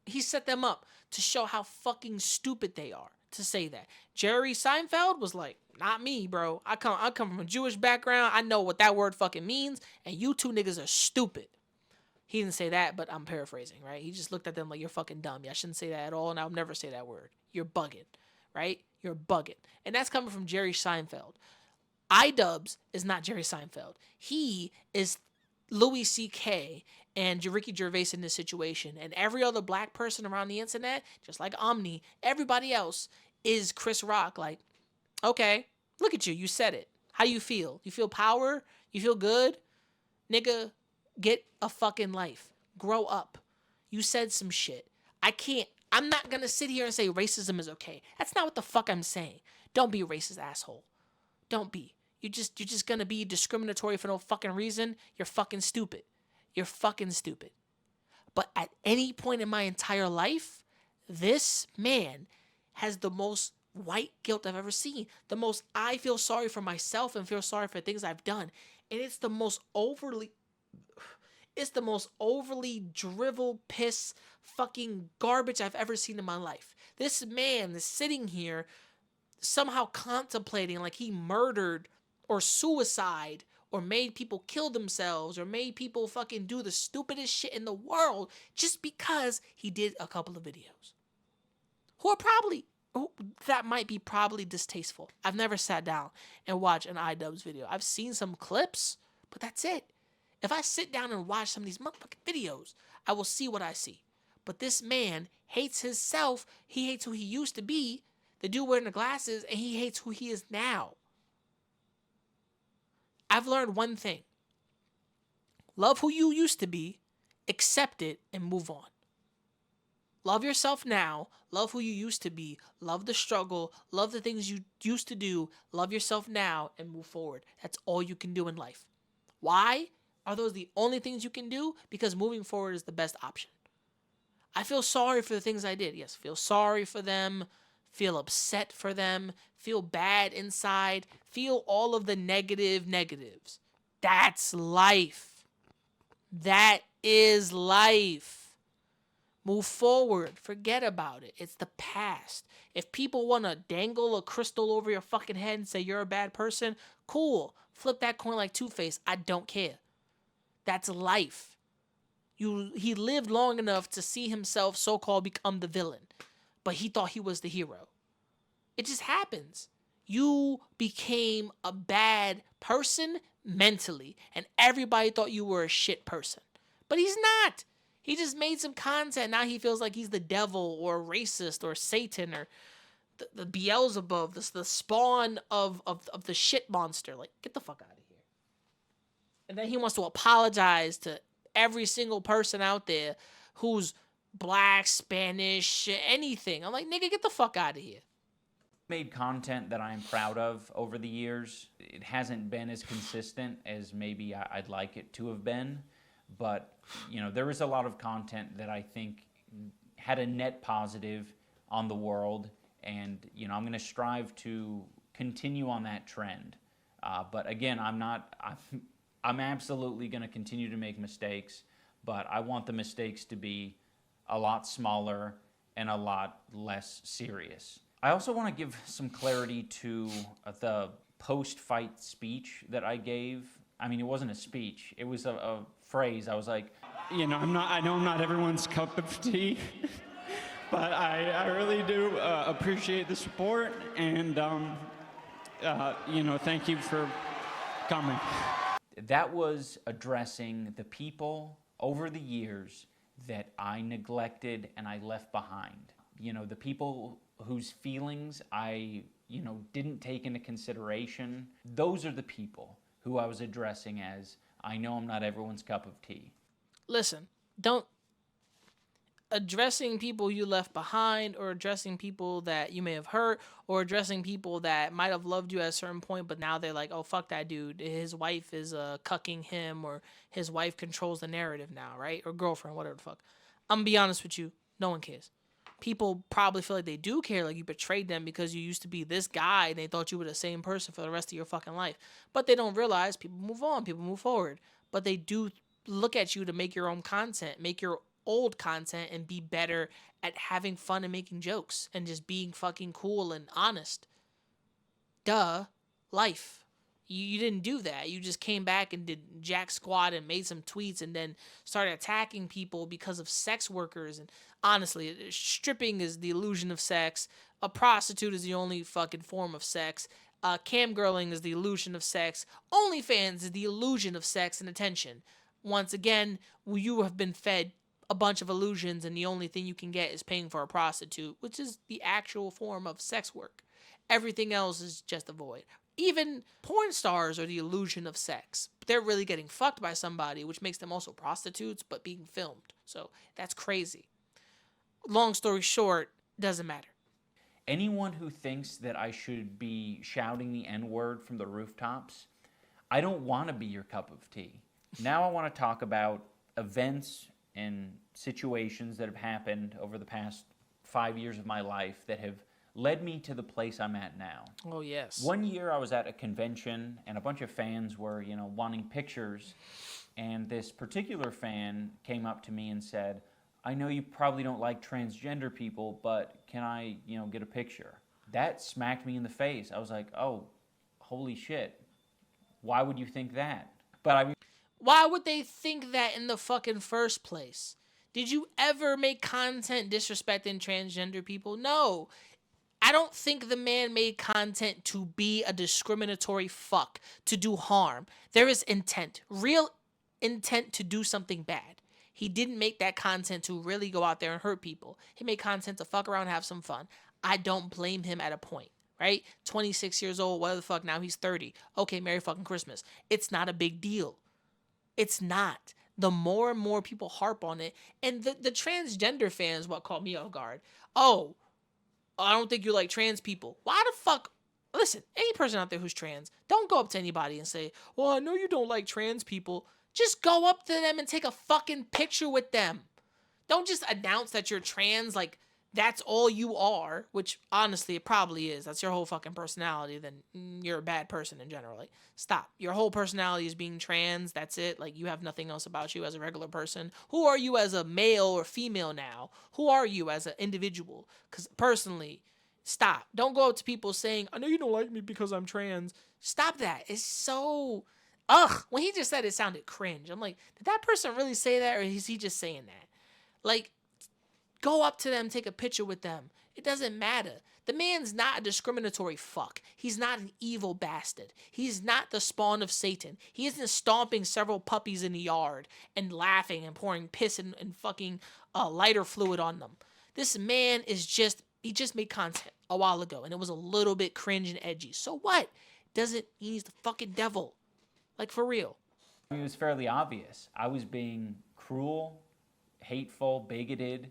He set them up to show how fucking stupid they are to say that. Jerry Seinfeld was like, not me, bro. I come from a Jewish background. I know what that word fucking means, and you two niggas are stupid. He didn't say that, but I'm paraphrasing, right? He just looked at them like, you're fucking dumb. I shouldn't say that at all, and I'll never say that word. You're bugging, right? You're bugging. And that's coming from Jerry Seinfeld. IDubbbz is not Jerry Seinfeld. He is Louis C.K. and Ricky Gervais in this situation. And every other black person around the internet, just like Omni, everybody else is Chris Rock. Like, okay, look at you. You said it. How you feel? You feel power? You feel good? Nigga, get a fucking life. Grow up. You said some shit. I'm not gonna sit here and say racism is okay. That's not what the fuck I'm saying. Don't be a racist asshole. Don't be. You're just gonna be discriminatory for no fucking reason. You're fucking stupid. You're fucking stupid. But at any point in my entire life, this man has the most white guilt I've ever seen. The most I feel sorry for myself and feel sorry for things I've done. And it's the most overly drivel piss fucking garbage I've ever seen in my life. This man is sitting here somehow contemplating like he murdered or suicide or made people kill themselves or made people fucking do the stupidest shit in the world just because he did a couple of videos. That might be probably distasteful. I've never sat down and watched an IDubbbz video. I've seen some clips, but that's it. If I sit down and watch some of these motherfucking videos, I will see what I see. But this man hates himself. He hates who he used to be, the dude wearing the glasses, and he hates who he is now. I've learned one thing. Love who you used to be, accept it, and move on. Love yourself now. Love who you used to be. Love the struggle. Love the things you used to do. Love yourself now and move forward. That's all you can do in life. Why are those the only things you can do? Because moving forward is the best option. I feel sorry for the things I did. Yes, feel sorry for them. Feel upset for them. Feel bad inside. Feel all of the negatives. That's life. That is life. Move forward. Forget about it. It's the past. If people want to dangle a crystal over your fucking head and say you're a bad person, cool. Flip that coin like Two-Face. I don't care. That's life. He lived long enough to see himself so-called become the villain, but he thought he was the hero. It just happens. You became a bad person mentally, and everybody thought you were a shit person. But he's not. He just made some content. Now he feels like he's the devil or racist or Satan or the Beelzebub, the spawn of the shit monster. Like, get the fuck out of here. And then he wants to apologize to every single person out there who's black, Spanish, anything. I'm like, nigga, get the fuck out of here. Made content that I'm proud of over the years. It hasn't been as consistent as maybe I'd like it to have been. But, there is a lot of content that I think had a net positive on the world. And, I'm going to strive to continue on that trend. But again, I'm absolutely going to continue to make mistakes. But I want the mistakes to be a lot smaller and a lot less serious. I also want to give some clarity to the post-fight speech that I gave. I mean, it wasn't a speech. It was a phrase. I was like, I know I'm not everyone's cup of tea, but I really do appreciate the support, and thank you for coming. That was addressing the people over the years that I neglected and I left behind. The people whose feelings I, didn't take into consideration. Those are the people who I was addressing as, I know I'm not everyone's cup of tea. Listen, addressing people you left behind, or addressing people that you may have hurt, or addressing people that might have loved you at a certain point, but now they're like, oh, fuck that dude. His wife is cucking him, or his wife controls the narrative now, right? Or girlfriend, whatever the fuck. I'm going to be honest with you. No one cares. People probably feel like they do care, like you betrayed them because you used to be this guy and they thought you were the same person for the rest of your fucking life. But they don't realize people move on, people move forward. But they do look at you to make your own content, make your old content, and be better at having fun and making jokes and just being fucking cool and honest. Duh. Life. You didn't do that. You just came back and did jack squat and made some tweets and then started attacking people because of sex workers. And honestly, stripping is the illusion of sex. a prostitute is the only fucking form of sex. Camgirling is the illusion of sex. OnlyFans is the illusion of sex and attention. Once again, you have been fed a bunch of illusions, and the only thing you can get is paying for a prostitute, which is the actual form of sex work. Everything else is just a void. Even porn stars are the illusion of sex. They're really getting fucked by somebody, which makes them also prostitutes, but being filmed. So that's crazy. Long story short, doesn't matter. Anyone who thinks that I should be shouting the N-word from the rooftops, I don't want to be your cup of tea. Now I want to talk about events and situations that have happened over the past 5 years of my life that have led me to the place I'm at now. Oh, yes. One year I was at a convention and a bunch of fans were, wanting pictures, and this particular fan came up to me and said, I know you probably don't like transgender people, but can I, get a picture? That smacked me in the face. I was like, oh, holy shit. Why would you think that? But I mean, why would they think that in the fucking first place? Did you ever make content disrespecting transgender people? No. I don't think the man made content to be a discriminatory fuck, to do harm. There is intent, real intent to do something bad. He didn't make that content to really go out there and hurt people. He made content to fuck around and have some fun. I don't blame him at a point, right? 26 years old, whatever the fuck, now he's 30. Okay, Merry fucking Christmas. It's not a big deal. It's not. The more and more people harp on it, and the transgender fans, what caught me off guard. Oh, I don't think you like trans people. Why the fuck? Listen, any person out there who's trans, don't go up to anybody and say, well, I know you don't like trans people. Just go up to them and take a fucking picture with them. Don't just announce that you're trans like that's all you are, which honestly it probably is. That's your whole fucking personality. Then you're a bad person in general. Like, stop. Your whole personality is being trans. That's it. Like, you have nothing else about you as a regular person. Who are you as a male or female now? Who are you as an individual? Because personally, stop. Don't go up to people saying, I know you don't like me because I'm trans. Stop that. It's so... Ugh, when he just said it sounded cringe. I'm like, did that person really say that, or is he just saying that? Like, go up to them, take a picture with them. It doesn't matter. The man's not a discriminatory fuck. He's not an evil bastard. He's not the spawn of Satan. He isn't stomping several puppies in the yard and laughing and pouring piss and fucking lighter fluid on them. This man is he just made content a while ago, and it was a little bit cringe and edgy. So what? Doesn't mean he's the fucking devil. Like, for real. It was fairly obvious. I was being cruel, hateful, bigoted,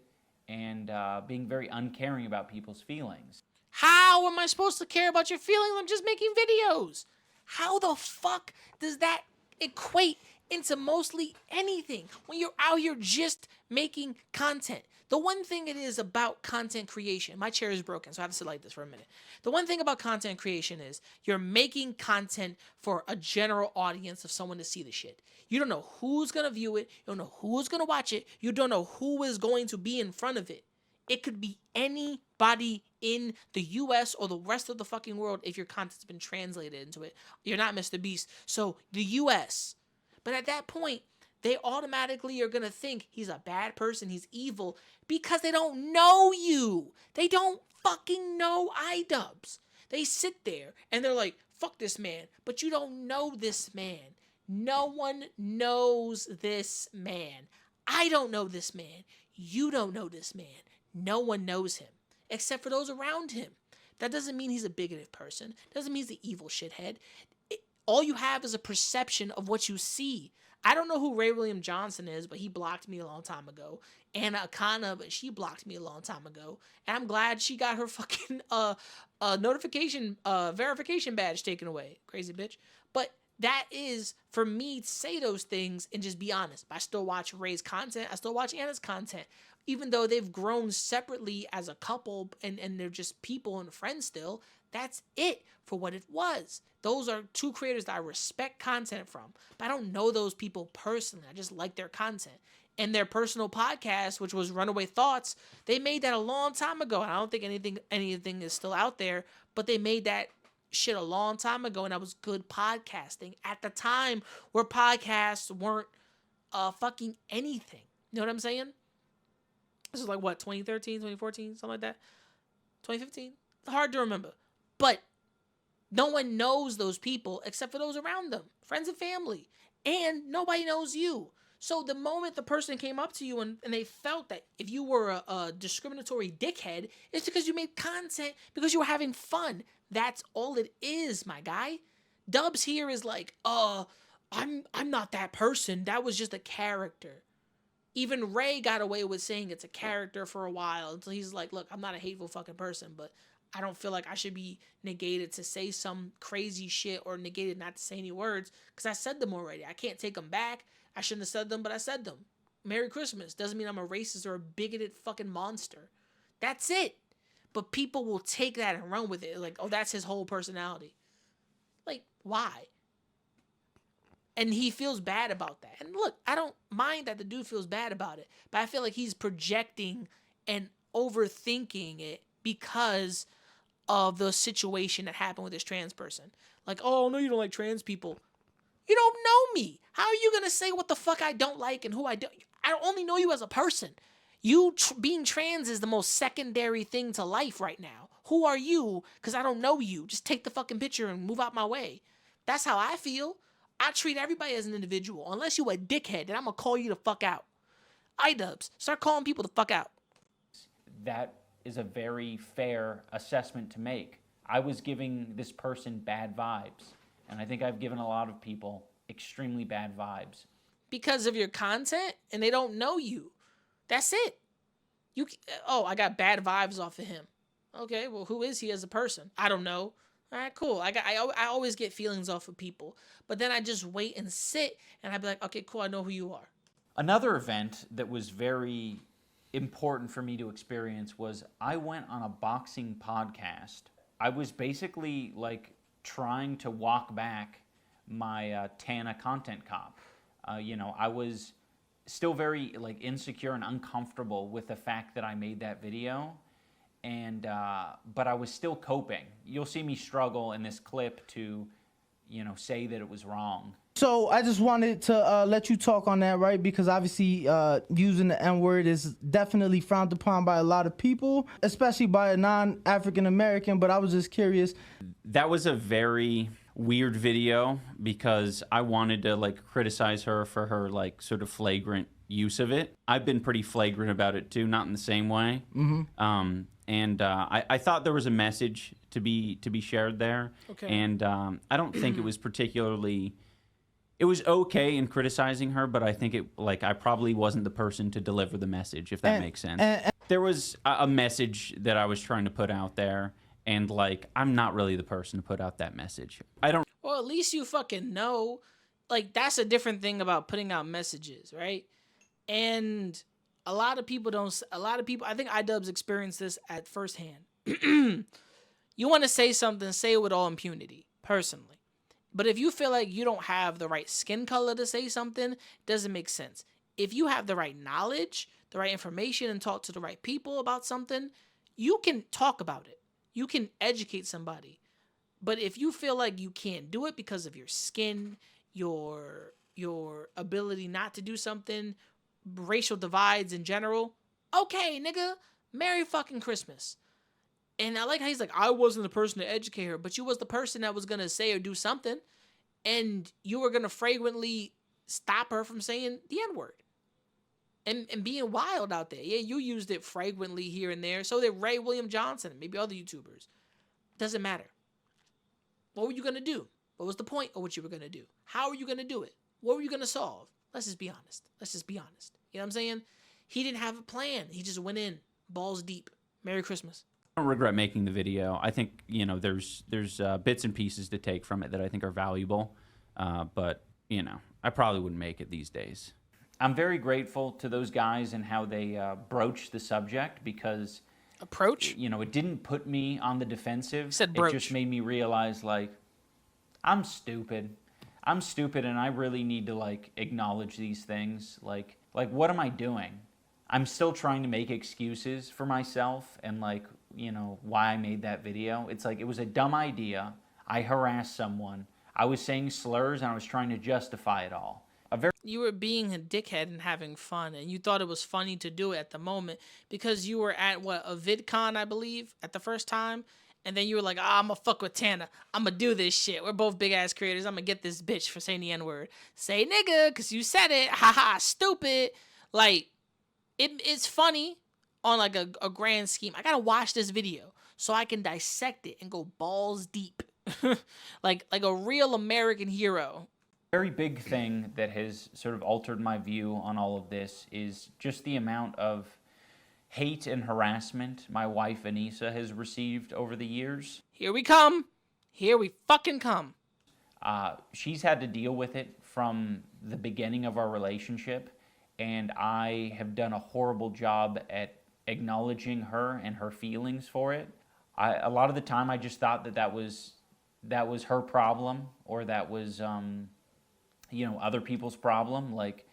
and being very uncaring about people's feelings. How am I supposed to care about your feelings? I'm just making videos. How the fuck does that equate into mostly anything when you're out here just making content? The one thing it is about content creation, my chair is broken, so I have to sit like this for a minute. The one thing about content creation is you're making content for a general audience of someone to see the shit. You don't know who's going to view it. You don't know who's going to watch it. You don't know who is going to be in front of it. It could be anybody in the US or the rest of the fucking world if your content's been translated into it. You're not Mr. Beast. So the US. But at that point, they automatically are going to think he's a bad person, he's evil, because they don't know you. They don't fucking know IDubbbz. They sit there and they're like, fuck this man. But you don't know this man. No one knows this man. I don't know this man. You don't know this man. No one knows him, except for those around him. That doesn't mean he's a bigoted person. Doesn't mean he's the evil shithead. All you have is a perception of what you see. I don't know who Ray William Johnson is, but he blocked me a long time ago. Anna Akana, but she blocked me a long time ago. And I'm glad she got her fucking verification badge taken away. Crazy bitch. But that is for me to say those things and just be honest. I still watch Ray's content. I still watch Anna's content. Even though they've grown separately as a couple and they're just people and friends still, that's it for what it was. Those are two creators that I respect content from. But I don't know those people personally. I just like their content. And their personal podcast, which was Runaway Thoughts, they made that a long time ago. And I don't think anything is still out there. But they made that shit a long time ago. And that was good podcasting at the time where podcasts weren't fucking anything. You know what I'm saying? This is like, what, 2013, 2014, something like that? 2015? hard to remember. But no one knows those people except for those around them, friends and family. And nobody knows you. So the moment the person came up to you and they felt that if you were a discriminatory dickhead, it's because you made content because you were having fun. That's all it is, my guy. Dubbz here is like, I'm not that person. That was just a character. Even Ray got away with saying it's a character for a while until he's like, look, I'm not a hateful fucking person, but I don't feel like I should be negated to say some crazy shit or negated not to say any words because I said them already. I can't take them back. I shouldn't have said them, but I said them. Merry Christmas doesn't mean I'm a racist or a bigoted fucking monster. That's it. But people will take that and run with it. Like, oh, that's his whole personality. Like, why? And he feels bad about that. And look, I don't mind that the dude feels bad about it, but I feel like he's projecting and overthinking it because of the situation that happened with this trans person. Like, oh, no, you don't like trans people. You don't know me. How are you going to say what the fuck I don't like and who I don't? I only know you as a person. You being trans is the most secondary thing to life right now. Who are you? Because I don't know you. Just take the fucking picture and move out my way. That's how I feel. I treat everybody as an individual. Unless you a dickhead, then I'm going to call you the fuck out. IDubbbz, start calling people the fuck out. That is a very fair assessment to make. I was giving this person bad vibes, and I think I've given a lot of people extremely bad vibes. Because of your content, and they don't know you. That's it. I got bad vibes off of him. Okay, well, who is he as a person? I don't know. All right, cool. I always get feelings off of people, but then I just wait and sit, and I'd be like, okay, cool, I know who you are. Another event that was very important for me to experience was I went on a boxing podcast. I was basically like trying to walk back my Tana content cop. I was still very like insecure and uncomfortable with the fact that I made that video. And but I was still coping. You'll see me struggle in this clip to, say that it was wrong. So I just wanted to let you talk on that, right? Because obviously using the N-word is definitely frowned upon by a lot of people, especially by a non-African American. But I was just curious. That was a very weird video because I wanted to like criticize her for her like sort of flagrant use of it. I've been pretty flagrant about it too, not in the same way. Mm-hmm. I thought there was a message to be shared there. Okay. And I don't think it was particularly. It was okay in criticizing her, but I think I probably wasn't the person to deliver the message, if that makes sense. There was a message that I was trying to put out there, and like I'm not really the person to put out that message. I don't. Well, at least you fucking know. Like, that's a different thing about putting out messages, right? And a lot of people, I think IDubbbz experienced this at firsthand. You want to say something, say it with all impunity, personally. But if you feel like you don't have the right skin color to say something, it doesn't make sense. If you have the right knowledge, the right information, and talk to the right people about something, you can talk about it. You can educate somebody. But if you feel like you can't do it because of your skin, your ability not to do something, racial divides in general, okay, nigga, Merry fucking Christmas. And I like how he's like, I wasn't the person to educate her, but you was the person that was going to say or do something, and you were going to fragrantly stop her from saying the N-word and being wild out there. Yeah, you used it fragrantly here and there. So did Ray William Johnson and maybe other YouTubers. Doesn't matter. What were you going to do? What was the point of what you were going to do? How are you going to do it? What were you going to solve? Let's just be honest. You know what I'm saying? He didn't have a plan. He just went in balls deep. Merry Christmas. I don't regret making the video. I think there's bits and pieces to take from it that I think are valuable, but I probably wouldn't make it these days. I'm very grateful to those guys and how they broached the subject because it didn't put me on the defensive. Said broach. It just made me realize like I'm stupid, and I really need to like acknowledge these things. Like what am I doing? I'm still trying to make excuses for myself and like, why I made that video. It's like, it was a dumb idea. I harassed someone. I was saying slurs and I was trying to justify it all. You were being a dickhead and having fun, and you thought it was funny to do it at the moment because you were at a VidCon, I believe, at the first time, And then you were like, I'm gonna fuck with Tana. I'm gonna do this shit. We're both big ass creators. I'm gonna get this bitch for saying the N word. Say nigga, because you said it. Haha, stupid. Like, it's funny on like a grand scheme. I gotta watch this video so I can dissect it and go balls deep. like a real American hero. Very big thing that has sort of altered my view on all of this is just the amount of hate and harassment my wife Anissa has received over the years. Here we come. Here we fucking come. She's had to deal with it from the beginning of our relationship, and I have done a horrible job at acknowledging her and her feelings for it. A lot of the time I just thought that was her problem, or that was other people's problem. Like,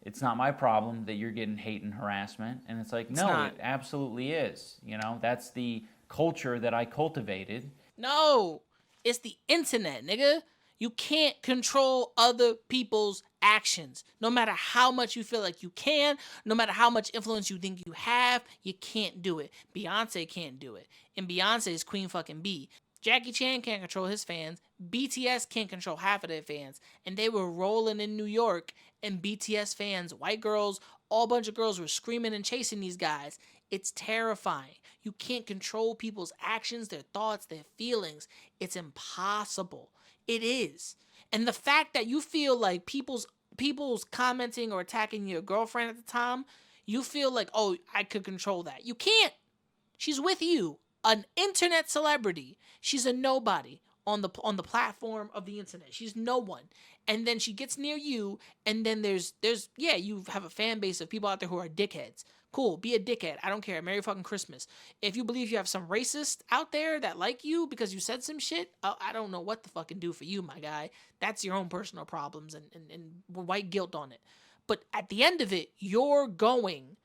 it's not my problem that you're getting hate and harassment. And it's like, no, it absolutely is. That's the culture that I cultivated. No, it's the internet, nigga. You can't control other people's actions. No matter how much you feel like you can, no matter how much influence you think you have, you can't do it. Beyonce can't do it. And Beyonce is Queen fucking Bee. Jackie Chan can't control his fans. BTS can't control half of their fans. And they were rolling in New York, and BTS fans, white girls, all bunch of girls were screaming and chasing these guys. It's terrifying. You can't control people's actions, their thoughts, their feelings. It's impossible. It is. And the fact that you feel like people's commenting or attacking your girlfriend at the time, you feel like, oh, I could control that. You can't. She's with you. An internet celebrity. She's a nobody on the platform of the internet. She's no one. And then she gets near you, and then there's you have a fan base of people out there who are dickheads. Cool, be a dickhead. I don't care. Merry fucking Christmas. If you believe you have some racist out there that like you because you said some shit, I don't know what to fucking do for you, my guy. That's your own personal problems and white guilt on it. But at the end of it, you're going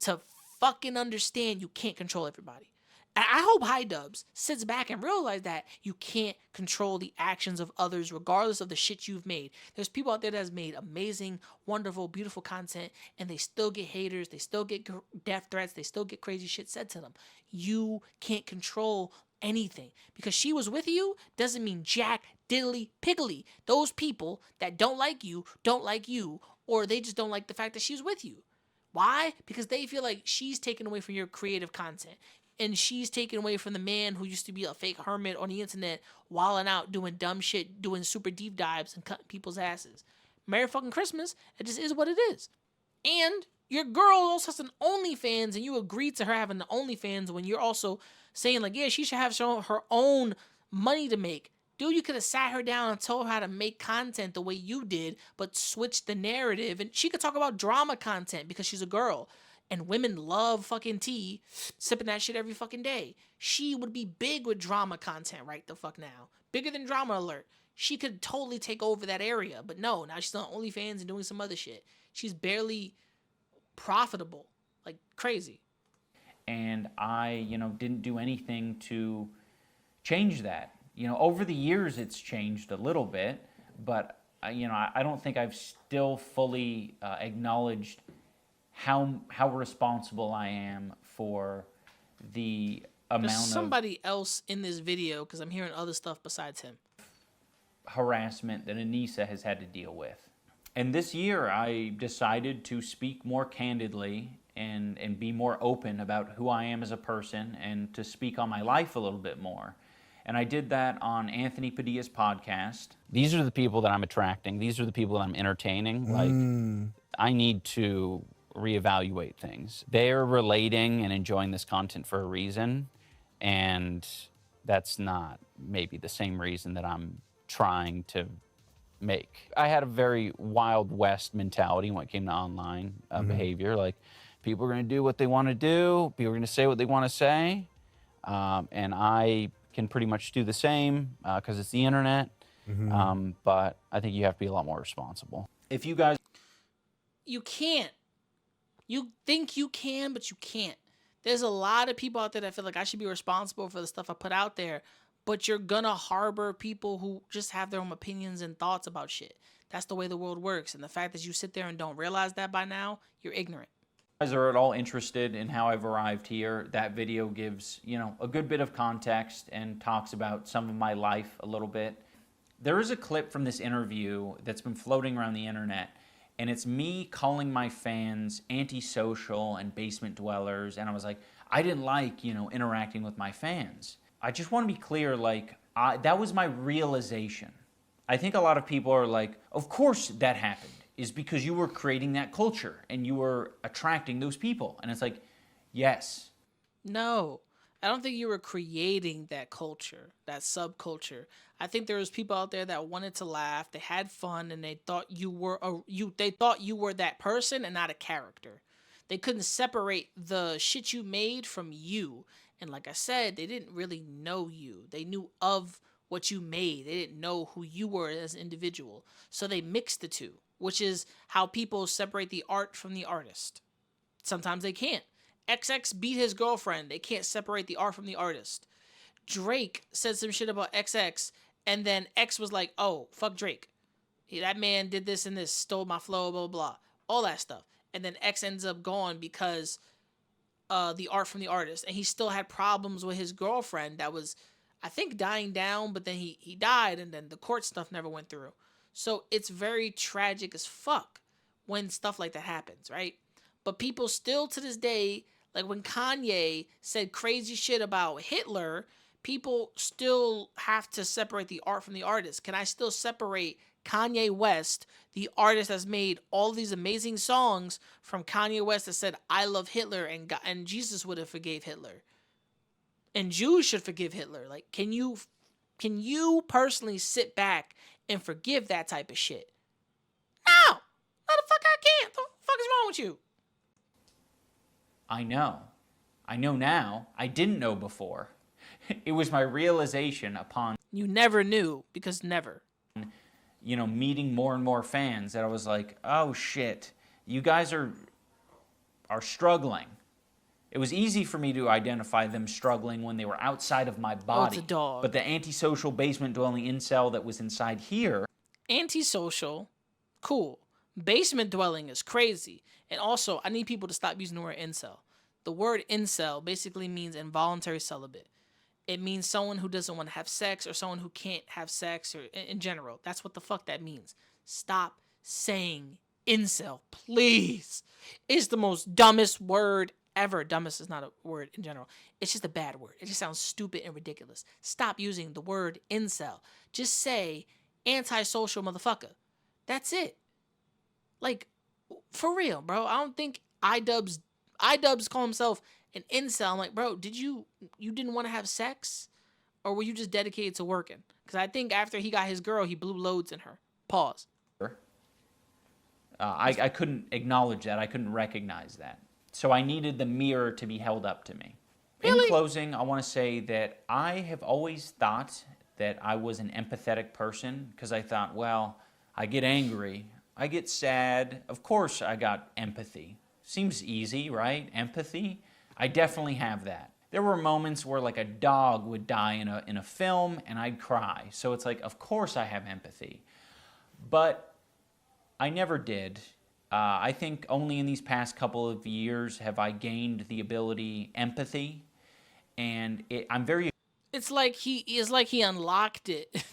to fucking understand you can't control everybody. And I hope IDubbbz sits back and realizes that you can't control the actions of others regardless of the shit you've made. There's people out there that has made amazing, wonderful, beautiful content, and they still get haters, they still get death threats, they still get crazy shit said to them. You can't control anything. Because she was with you doesn't mean jack diddly piggly. Those people that don't like you, or they just don't like the fact that she's with you. Why? Because they feel like she's taken away from your creative content. And she's taken away from the man who used to be a fake hermit on the internet, wilding out, doing dumb shit, doing super deep dives and cutting people's asses. Merry fucking Christmas. It just is what it is. And your girl also has an OnlyFans, and you agreed to her having the OnlyFans when you're also saying, like, yeah, she should have her own money to make. Dude, you could have sat her down and told her how to make content the way you did, but switched the narrative. And she could talk about drama content because she's a girl. And women love fucking tea, sipping that shit every fucking day. She would be big with drama content right the fuck now. Bigger than Drama Alert. She could totally take over that area. But no, now she's on OnlyFans and doing some other shit. She's barely profitable. Like, crazy. And I, didn't do anything to change that. Over the years it's changed a little bit. But, I don't think I've still fully acknowledged how responsible I am for the amount There's somebody else in this video, because I'm hearing other stuff besides him. Harassment that Anissa has had to deal with. And this year I decided to speak more candidly and be more open about who I am as a person, and to speak on my life a little bit more. And I did that on Anthony Padilla's podcast. These are the people that I'm attracting. These are the people that I'm entertaining. Like, I need to reevaluate things. They're relating and enjoying this content for a reason, and that's not maybe the same reason that I'm trying to make. I had a very Wild West mentality when it came to online behavior. Like, people are going to do what they want to do, people are going to say what they want to say, and I can pretty much do the same because it's the internet. But I think you have to be a lot more responsible. If you guys... You can't. You think you can, but you can't. There's a lot of people out there that feel like I should be responsible for the stuff I put out there, but you're gonna harbor people who just have their own opinions and thoughts about shit. That's the way the world works. And the fact that you sit there and don't realize that by now, you're ignorant. guys are at all interested in how I've arrived here, that video gives, a good bit of context and talks about some of my life a little bit. There is a clip from this interview that's been floating around the internet, and it's me calling my fans antisocial and basement dwellers, and I was like, I didn't like, interacting with my fans. I just want to be clear, that was my realization. I think a lot of people are like, of course that happened, is because you were creating that culture and you were attracting those people. And it's like, yes. No, I don't think you were creating that culture, that subculture. I think there was people out there that wanted to laugh, they had fun, and they thought you were that person and not a character. They couldn't separate the shit you made from you. And like I said, they didn't really know you. They knew of what you made. They didn't know who you were as an individual. So they mixed the two, which is how people separate the art from the artist. Sometimes they can't. XX beat his girlfriend. They can't separate the art from the artist. Drake said some shit about XX, and then X was like, oh, fuck Drake. That man did this and this, stole my flow, blah, blah, blah. All that stuff. And then X ends up gone because the art from the artist. And he still had problems with his girlfriend that was, I think, dying down, but then he died, and then the court stuff never went through. So it's very tragic as fuck when stuff like that happens, right? But people still to this day, like when Kanye said crazy shit about Hitler, people still have to separate the art from the artist. Can I still separate Kanye West, the artist that's made all these amazing songs, from Kanye West that said, I love Hitler, and Jesus would have forgave Hitler? And Jews should forgive Hitler. Like, can you personally sit back and forgive that type of shit? No! No, the fuck I can't. The fuck is wrong with you? I know. I know now. I didn't know before. It was my realization upon... You never knew, because never. Meeting more and more fans that I was like, oh shit, you guys are struggling. It was easy for me to identify them struggling when they were outside of my body. Oh, it's a dog. But the antisocial basement-dwelling incel that was inside here... Antisocial, cool. Basement-dwelling is crazy. And also, I need people to stop using the word incel. The word incel basically means involuntary celibate. It means someone who doesn't want to have sex, or someone who can't have sex, or in general. That's what the fuck that means. Stop saying incel, please. It's the most dumbest word ever. Dumbest is not a word in general. It's just a bad word. It just sounds stupid and ridiculous. Stop using the word incel. Just say antisocial motherfucker. That's it. Like, for real, bro. I don't think IDubbbz call himself an incel. I'm like, bro, you didn't want to have sex? Or were you just dedicated to working? Because I think after he got his girl, he blew loads in her. Pause. I couldn't acknowledge that. I couldn't recognize that. So I needed the mirror to be held up to me. Really? In closing, I want to say that I have always thought that I was an empathetic person, because I thought, well, I get angry, I get sad. Of course I got empathy. Seems easy, right? Empathy. I definitely have that. There were moments where like a dog would die in a film and I'd cry. So it's like, of course I have empathy. But I never did. I think only in these past couple of years have I gained the ability, empathy. And I'm very... It's like he unlocked it.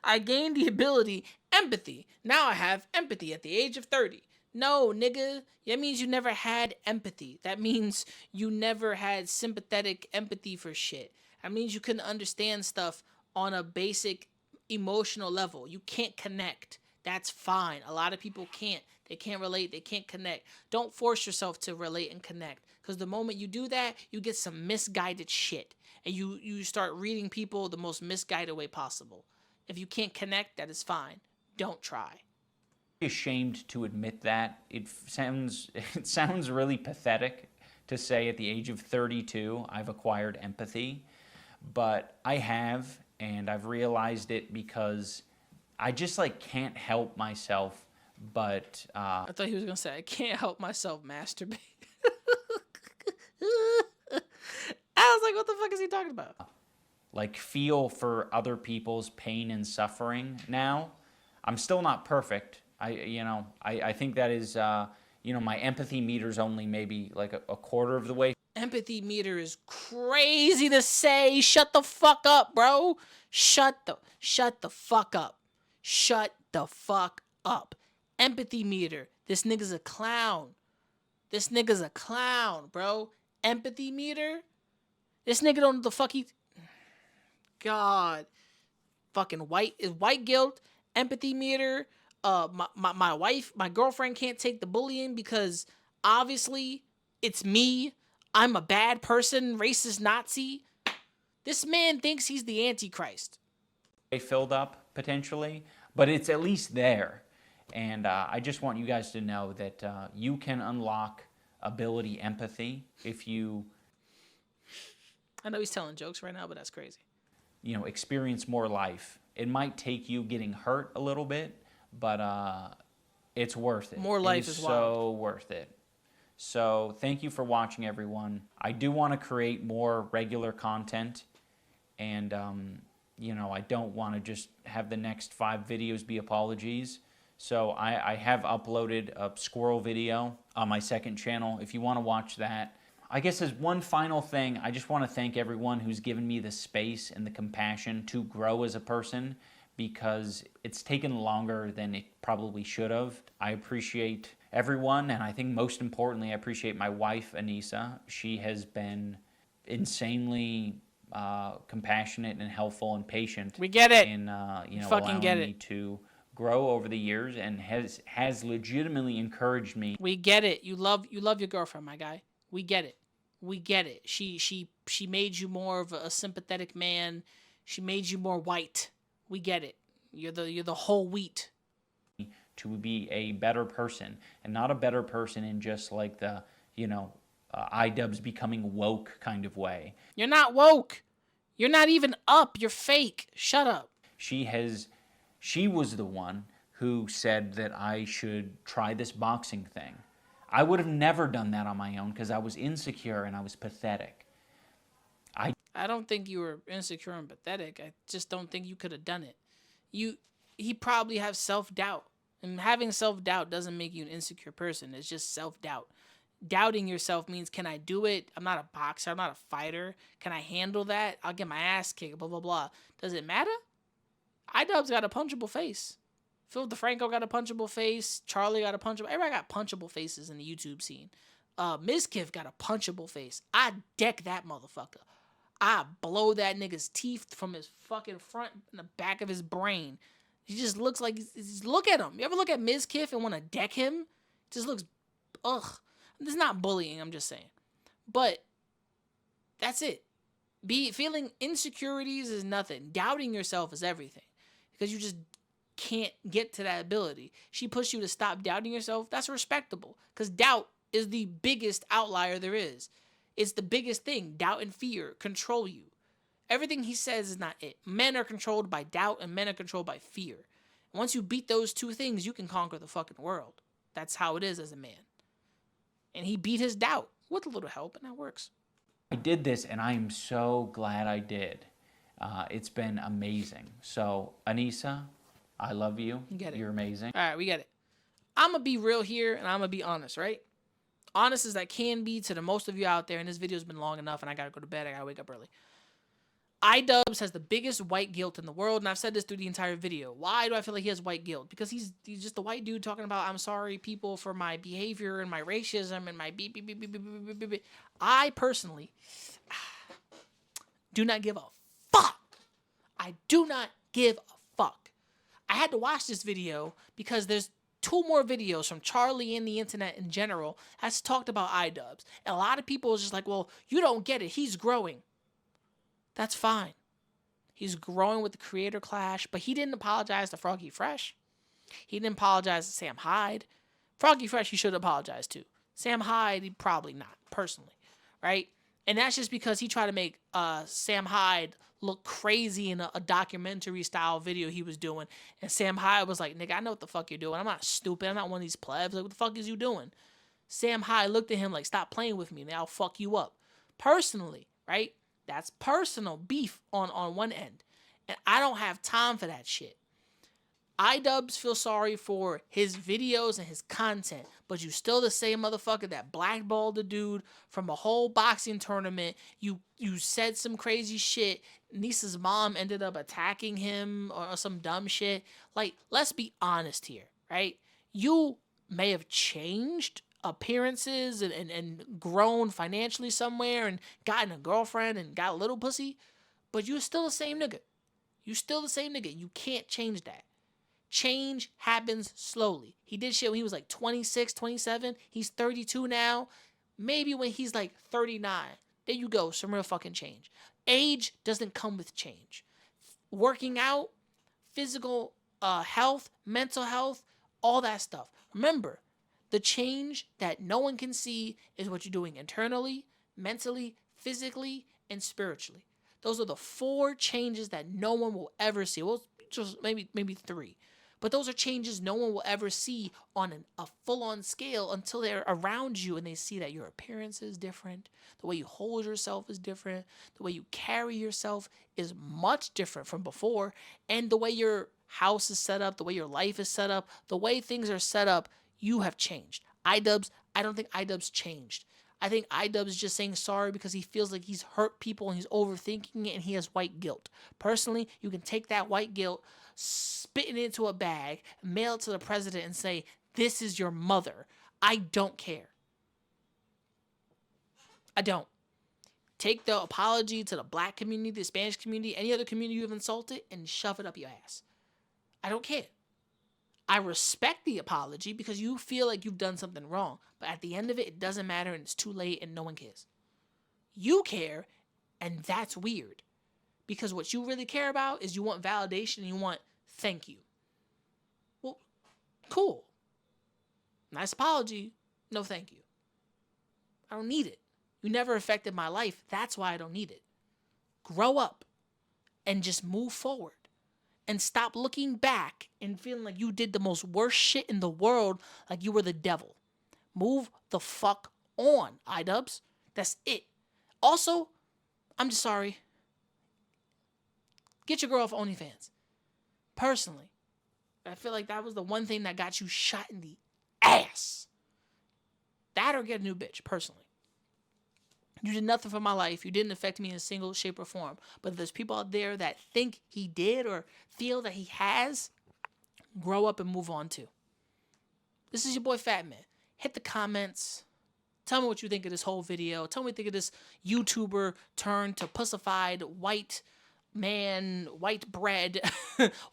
I gained the ability, empathy. Now I have empathy at the age of 30. No, nigga. That means you never had empathy. That means you never had sympathetic empathy for shit. That means you couldn't understand stuff on a basic emotional level. You can't connect. That's fine. A lot of people can't. They can't relate. They can't connect. Don't force yourself to relate and connect. Because the moment you do that, you get some misguided shit. And you start reading people the most misguided way possible. If you can't connect, that is fine. Don't try. Ashamed to admit that. It sounds really pathetic to say at the age of 32 I've acquired empathy, but I have, and I've realized it because I just can't help myself but I thought he was gonna say I can't help myself masturbate. I was like, what the fuck is he talking about? Feel for other people's pain and suffering now. I'm still not perfect. I think that is, you know, my empathy meter's only maybe like a quarter of the way. Empathy meter is crazy to say. Shut the fuck up, bro. Shut the fuck up. Shut the fuck up. Empathy meter. This nigga's a clown. This nigga's a clown, bro. Empathy meter. This nigga don't know the fuck he... God. Fucking white guilt. Empathy meter. My wife, my girlfriend can't take the bullying because obviously it's me. I'm a bad person, racist Nazi. This man thinks he's the Antichrist. Filled up potentially, but it's at least there. And I just want you guys to know that you can unlock ability empathy if you... I know he's telling jokes right now, but that's crazy. You know, experience more life. It might take you getting hurt a little bit, but it's worth it. More life is wild. So worth it. So thank you for watching, everyone. I do want to create more regular content, and you know, I don't want to just have the next 5 videos be apologies. So I have uploaded a squirrel video on my second channel if you want to watch that. I guess as one final thing, I just want to thank everyone who's given me the space and the compassion to grow as a person, because it's taken longer than it probably should have. I appreciate everyone, and I think most importantly, I appreciate my wife, Anissa. She has been insanely compassionate and helpful and patient. We get it. In you know, fucking get allowing me to grow over the years, and has legitimately encouraged me. We get it. You love your girlfriend, my guy. We get it. We get it. She made you more of a sympathetic man. She made you more white. We get it. You're the whole wheat. To be a better person, and not a better person in just like the, you know, IDubbbz becoming woke kind of way. You're not woke. You're not even up. You're fake. Shut up. She was the one who said that I should try this boxing thing. I would have never done that on my own because I was insecure and I was pathetic. I don't think you were insecure and pathetic. I just don't think you could have done it. He probably has self-doubt. And having self-doubt doesn't make you an insecure person. It's just self-doubt. Doubting yourself means, can I do it? I'm not a boxer. I'm not a fighter. Can I handle that? I'll get my ass kicked, blah, blah, blah. Does it matter? IDubbbz got a punchable face. Phil DeFranco got a punchable face. Charlie got a punchable... Everybody got punchable faces in the YouTube scene. Mizkif got a punchable face. I deck that motherfucker. I blow that nigga's teeth from his fucking front and the back of his brain. He just looks like... Look at him. You ever look at Mizkif and want to deck him? Just looks... Ugh. This is not bullying, I'm just saying. But that's it. Feeling insecurities is nothing. Doubting yourself is everything. Because you just can't get to that ability. She pushed you to stop doubting yourself. That's respectable. Because doubt is the biggest outlier there is. It's the biggest thing. Doubt and fear control you. Everything he says is not it. Men are controlled by doubt and men are controlled by fear. Once you beat those two things, you can conquer the fucking world. That's how it is as a man. And he beat his doubt with a little help, and that works. I did this, and I am so glad I did. It's been amazing. So, Anissa, I love you. You get it. You're amazing. All right, we get it. I'm going to be real here, and I'm going to be honest, right? Honest as I can be to the most of you out there, and this video's been long enough, and I got to go to bed. I got to wake up early. IDubbbz has the biggest white guilt in the world, and I've said this through the entire video. Why do I feel like he has white guilt? Because he's just a white dude talking about, I'm sorry, people, for my behavior and my racism and my beep, beep, beep, beep, beep, beep, beep, beep. I personally do not give a fuck. I do not give a fuck. I had to watch this video because there's 2 more videos from Charlie and the internet in general that's talked about IDubbbz. And a lot of people is just like, well, you don't get it. He's growing. That's fine. He's growing with the creator clash, but he didn't apologize to Froggy Fresh. He didn't apologize to Sam Hyde. Froggy Fresh, he should apologize to. Sam Hyde, he probably not, personally, right? And that's just because he tried to make Sam Hyde look crazy in a documentary-style video he was doing. And Sam Hyde was like, nigga, I know what the fuck you're doing. I'm not stupid. I'm not one of these plebs. Like, what the fuck is you doing? Sam Hyde looked at him like, stop playing with me. Now I'll fuck you up. Personally, right? That's personal beef on one end. And I don't have time for that shit. IDubbbz feel sorry for his videos and his content, but you still the same motherfucker that blackballed the dude from a whole boxing tournament. You said some crazy shit. Nisa's mom ended up attacking him or some dumb shit. Like, let's be honest here, right? You may have changed appearances and grown financially somewhere and gotten a girlfriend and got a little pussy, but you're still the same nigga. You still the same nigga. You can't change that. Change happens slowly. He did shit when he was like 26, 27. He's 32 now. Maybe when he's like 39. There you go. Some real fucking change. Age doesn't come with change. Working out, physical health, mental health, all that stuff. Remember, the change that no one can see is what you're doing internally, mentally, physically, and spiritually. Those are the 4 changes that no one will ever see. Well, just maybe 3. But those are changes no one will ever see on a full-on scale until they're around you and they see that your appearance is different, the way you hold yourself is different, the way you carry yourself is much different from before, and the way your house is set up, the way your life is set up, the way things are set up, you have changed. IDubbbz, I don't think IDubbbz changed. I think IDubbbz is just saying sorry because he feels like he's hurt people and he's overthinking it and he has white guilt. Personally, you can take that white guilt, spit it into a bag, mail it to the president and say, this is your mother. I don't care. I don't. Take the apology to the black community, the Spanish community, any other community you've insulted and shove it up your ass. I don't care. I respect the apology because you feel like you've done something wrong. But at the end of it, it doesn't matter and it's too late and no one cares. You care, and that's weird. Because what you really care about is you want validation and you want thank you. Well, cool. Nice apology. No thank you. I don't need it. You never affected my life. That's why I don't need it. Grow up and just move forward. And stop looking back and feeling like you did the most worst shit in the world, like you were the devil. Move the fuck on, IDubbbz. That's it. Also, I'm just sorry. Get your girl off OnlyFans. Personally, I feel like that was the one thing that got you shot in the ass. That or get a new bitch, personally. You did nothing for my life. You didn't affect me in a single shape or form. But if there's people out there that think he did or feel that he has, grow up and move on too. This is your boy Fat Man. Hit the comments. Tell me what you think of this whole video. Tell me what you think of this YouTuber turned to pussified white man, white bread,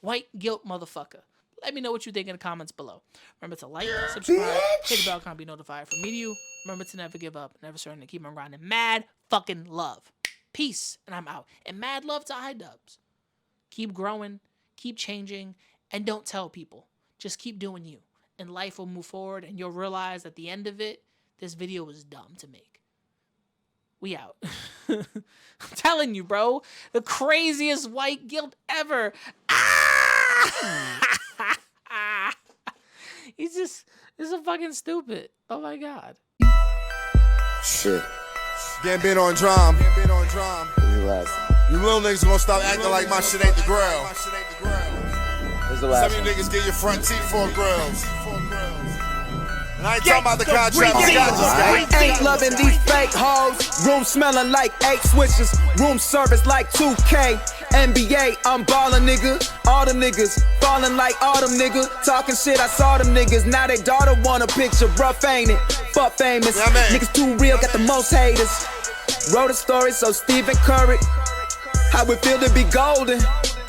white guilt motherfucker. Let me know what you think in the comments below. Remember to like, subscribe, hit the bell icon, be notified for me to you. Remember to never give up, never surrender, keep on grinding. Mad fucking love. Peace, and I'm out. And mad love to IDubbbz. Keep growing, keep changing, and don't tell people. Just keep doing you. And life will move forward, and you'll realize at the end of it, this video was dumb to make. We out. I'm telling you, bro. The craziest white guilt ever. Ah! He's so fucking stupid. Oh my God. Shit. Gambino on drum. This is the last one. You little niggas gonna stop acting like my shit ain't the grill. This is the last Some of one. you niggas get your front teeth for grills. And I ain't talking about the contract. I Ain't loving these fake hoes. Room smelling like 8 switches. Room service like 2K. NBA, I'm ballin', nigga. All them niggas fallin' like all them niggas. Talking shit, I saw them niggas. Now they daughter want a picture. Rough, ain't it? Fuck famous. Yeah, man. Niggas too real, got the most haters. Wrote a story, so Stephen Curry. How it feel to be golden.